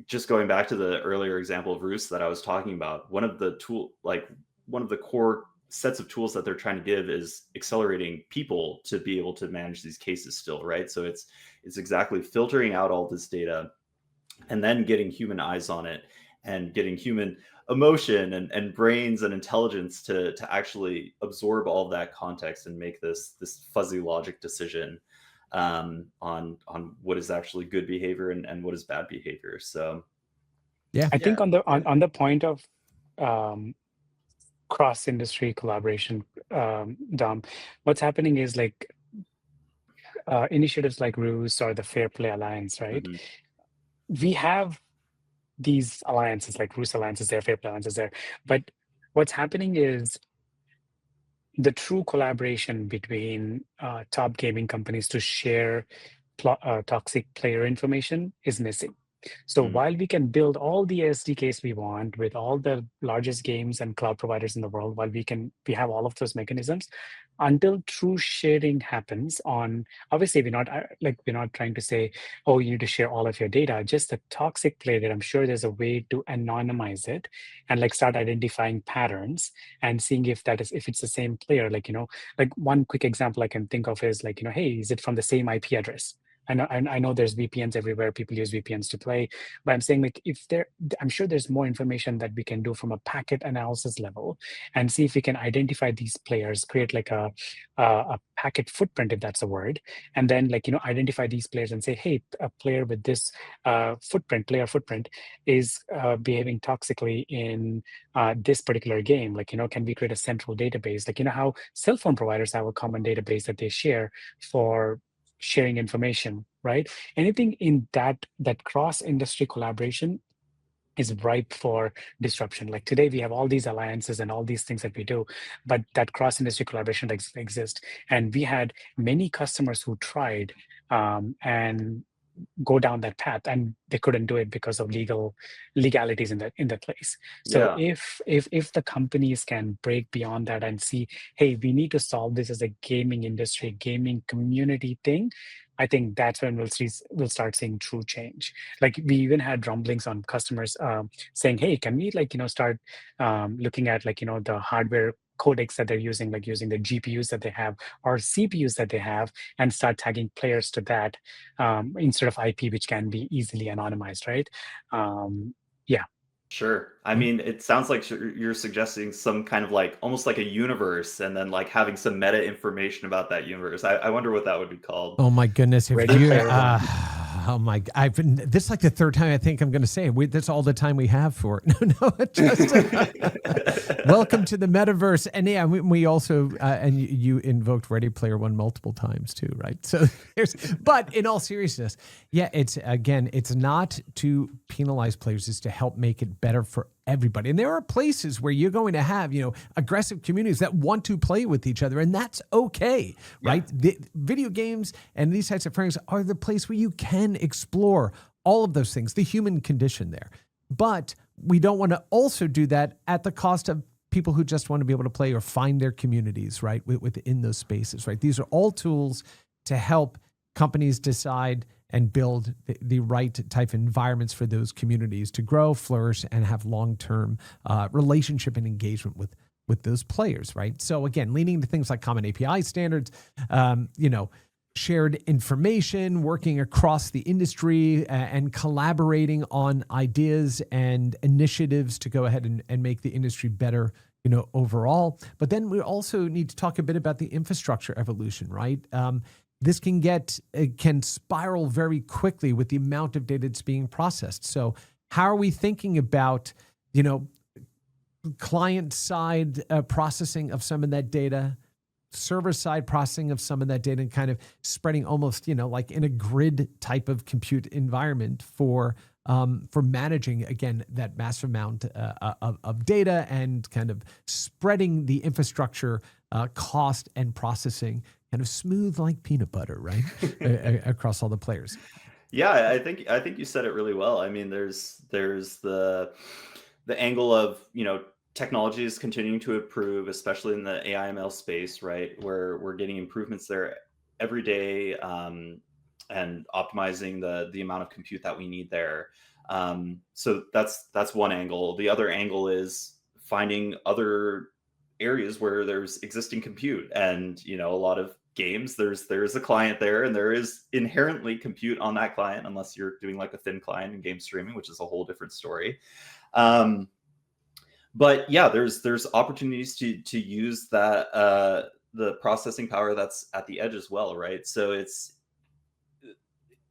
Just going back to the earlier example of Roost that I was talking about, one of the core sets of tools that they're trying to give is accelerating people to be able to manage these cases still, right? So it's exactly filtering out all this data and then getting human eyes on it and getting human emotion and brains and intelligence to actually absorb all of that context and make this fuzzy logic decision. on what is actually good behavior and what is bad behavior. So I think on the point of cross industry collaboration, Dom, what's happening is like initiatives like Ruse or the Fair Play Alliance, right? mhm. We have these alliances like Ruse Alliance is there, Fair Play Alliance is there, but what's happening is the true collaboration between top gaming companies to share toxic player information is missing. So while we can build all the SDKs we want with all the largest games and cloud providers in the world, while we have all of those mechanisms, until true sharing happens on, obviously we're not trying to say, oh, you need to share all of your data, just the toxic player data. I'm sure there's a way to anonymize it and like start identifying patterns and seeing if it's the same player. Like, like one quick example I can think of is like, hey, is it from the same IP address? I know there's VPNs everywhere. People use VPNs to play, but I'm saying like I'm sure there's more information that we can do from a packet analysis level and see if we can identify these players, create like a packet footprint, if that's a word, and then like identify these players and say, hey, a player with this player footprint is behaving toxically in this particular game. Like can we create a central database? Like how cell phone providers have a common database that they share for sharing information, right? Anything in that cross-industry collaboration is ripe for disruption. Like today, we have all these alliances and all these things that we do, but that cross-industry collaboration doesn't exist. And we had many customers who tried and go down that path, and they couldn't do it because of legalities in that place. So if the companies can break beyond that and see, hey, we need to solve this as a gaming industry, gaming community thing, I think that's when we'll start seeing true change. Like we even had rumblings on customers saying, hey, can we start looking at the hardware codecs that they're using, like using the GPUs that they have or CPUs that they have, and start tagging players to that instead of IP, which can be easily anonymized, right? Yeah. Sure. I mean, it sounds like you're suggesting some kind of like almost like a universe, and then like having some meta information about that universe. I wonder what that would be called. Oh my goodness! If Ready you, Player One. oh my! This is like the third time I think I'm going to say it. That's all the time we have for it. No, just welcome to the metaverse. And yeah, we also and you invoked Ready Player One multiple times too, right? So but in all seriousness, yeah, it's not to penalize players; it's to help make it better for everybody. And there are places where you're going to have, aggressive communities that want to play with each other, and that's okay, right? The video games and these types of things are the place where you can explore all of those things, the human condition there. But we don't want to also do that at the cost of people who just want to be able to play or find their communities, right, within those spaces, right? These are all tools to help companies decide and build the right type of environments for those communities to grow, flourish, and have long-term relationship and engagement with those players, right? So again, leaning into things like common API standards, shared information, working across the industry, and collaborating on ideas and initiatives to go ahead and make the industry better, overall. But then we also need to talk a bit about the infrastructure evolution, right? This can spiral very quickly with the amount of data that's being processed. So how are we thinking about, client-side processing of some of that data, server-side processing of some of that data, and kind of spreading almost, like in a grid type of compute environment for managing, again, that massive amount of data and kind of spreading the infrastructure cost and processing kind of smooth like peanut butter, right? Across all the players. Yeah, I think you said it really well. I mean, there's the angle of, technology is continuing to improve, especially in the AI/ML space, right? Where we're getting improvements there every day, and optimizing the amount of compute that we need there. So that's one angle. The other angle is finding other areas where there's existing compute, and a lot of games, there's a client there, and there is inherently compute on that client, unless you're doing like a thin client in game streaming, which is a whole different story. But yeah, there's opportunities to use that the processing power that's at the edge as well, right? So it's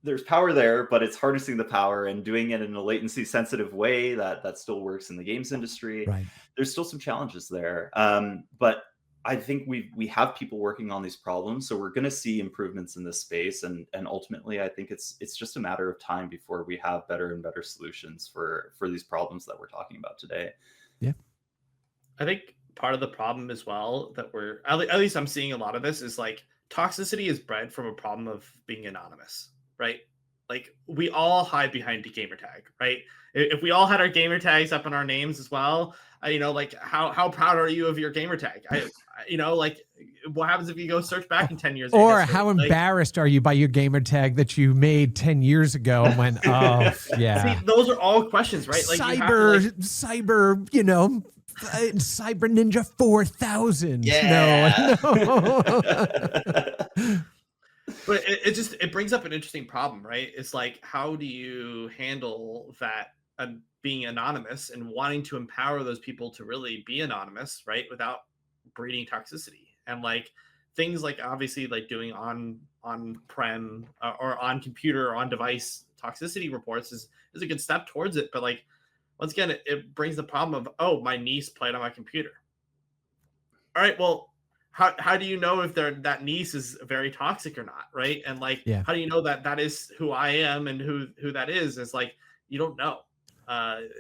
there's power there, but it's harnessing the power and doing it in a latency sensitive way that still works in the games industry. Right. There's still some challenges there. But I think we have people working on these problems, so we're going to see improvements in this space, and ultimately, I think it's just a matter of time before we have better and better solutions for these problems that we're talking about today. Yeah, I think part of the problem as well that at least I'm seeing a lot of this is like toxicity is bred from a problem of being anonymous, right? Like we all hide behind the gamer tag, right? If we all had our gamer tags up in our names as well, like how proud are you of your gamer tag? Like what happens if you go search back in 10 years? Or how embarrassed are you by your gamer tag that you made 10 years ago and went, oh, yeah. See, those are all questions, right? Like cyber, Cyber Ninja 4000. Yeah. No. But it brings up an interesting problem, right? It's like, how do you handle that being anonymous and wanting to empower those people to really be anonymous, right? Without breeding toxicity. And like things like obviously like doing on-prem or on computer or on device toxicity reports is a good step towards it. But like, once again, it brings the problem of, oh, my niece played on my computer. All right, well, how do you know if that niece is very toxic or not, right? And like, how do you know that is who I am and who that is? It's like, you don't know.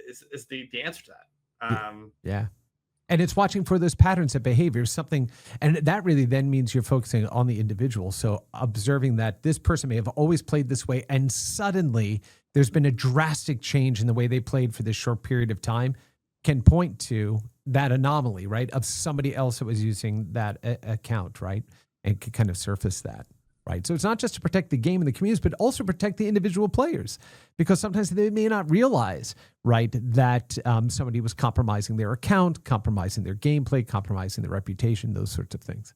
Is the answer to that. Yeah. And it's watching for those patterns of behavior, something, and that really then means you're focusing on the individual. So observing that this person may have always played this way, and suddenly there's been a drastic change in the way they played for this short period of time, can point to that anomaly, right, of somebody else that was using that account, right, and can kind of surface that. Right. So it's not just to protect the game and the communities, but also protect the individual players, because sometimes they may not realize, right, that somebody was compromising their account, compromising their gameplay, compromising their reputation, those sorts of things.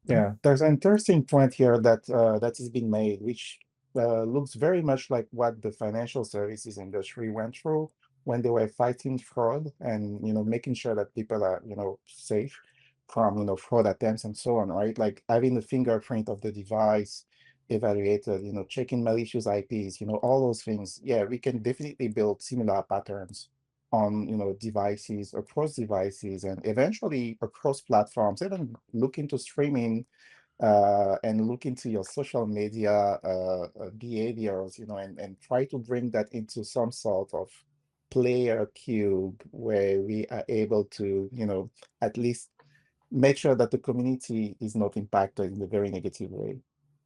Yeah, there's an interesting point here that is being made, which looks very much like what the financial services industry went through when they were fighting fraud and, making sure that people are, safe from, fraud attempts and so on, right? Like having the fingerprint of the device evaluated, checking malicious IPs, all those things. Yeah, we can definitely build similar patterns on, devices, across devices, and eventually across platforms. Even look into streaming and look into your social media behaviors, and try to bring that into some sort of player cube where we are able to, at least make sure that the community is not impacted in a very negative way.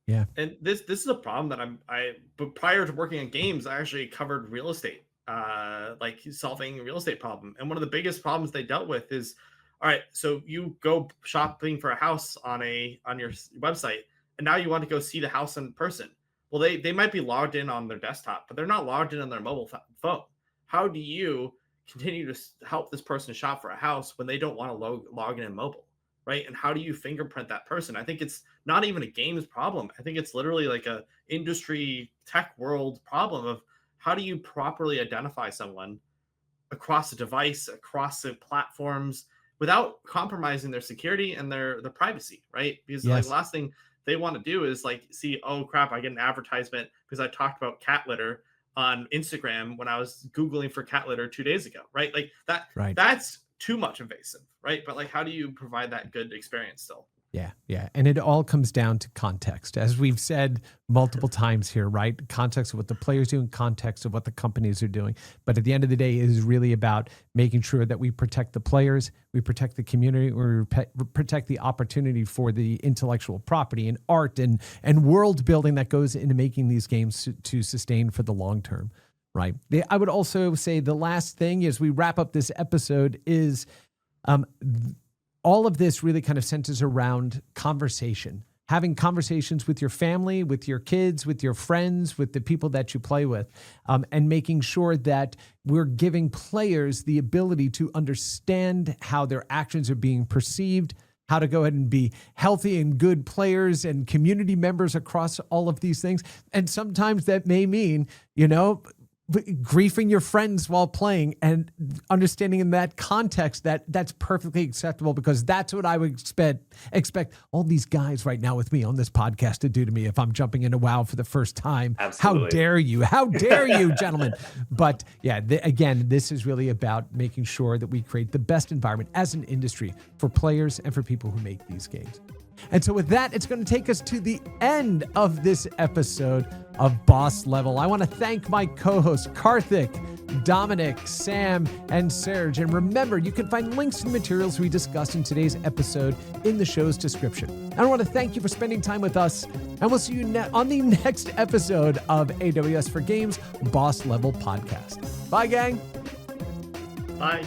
Yeah. And this is a problem that but prior to working on games, I actually covered real estate, like solving a real estate problem. And one of the biggest problems they dealt with is, all right, so you go shopping for a house on your website, and now you want to go see the house in person. Well, they might be logged in on their desktop, but they're not logged in on their mobile phone. How do you continue to help this person shop for a house when they don't want to log in mobile? Right? And how do you fingerprint that person? I think it's not even a games problem. I think it's literally like a industry tech world problem of how do you properly identify someone across the device, across the platforms, without compromising their security and their privacy, right? Because like the last thing they want to do is like see, oh crap, I get an advertisement because I talked about cat litter on Instagram when I was Googling for cat litter 2 days ago, right? Like that, that's too much invasive, right? But like, how do you provide that good experience still? Yeah. And it all comes down to context. As we've said multiple times here, right? Context of what the players do and context of what the companies are doing. But at the end of the day, it is really about making sure that we protect the players, we protect the community, we protect the opportunity for the intellectual property and art and world building that goes into making these games to sustain for the long term, right? I would also say the last thing as we wrap up this episode is all of this really kind of centers around conversation, having conversations with your family, with your kids, with your friends, with the people that you play with, and making sure that we're giving players the ability to understand how their actions are being perceived, how to go ahead and be healthy and good players and community members across all of these things. And sometimes that may mean, griefing your friends while playing and understanding in that context that that's perfectly acceptable, because that's what I would expect all these guys right now with me on this podcast to do to me if I'm jumping into WoW for the first time. Absolutely. How dare you? How dare you, gentlemen? But yeah, again, this is really about making sure that we create the best environment as an industry for players and for people who make these games. And so with that, it's going to take us to the end of this episode of Boss Level. I want to thank my co-hosts, Karthik, Dominic, Sam, and Serge. And remember, you can find links to the materials we discussed in today's episode in the show's description. And I want to thank you for spending time with us, and we'll see you on the next episode of AWS for Games Boss Level Podcast. Bye, gang. Bye.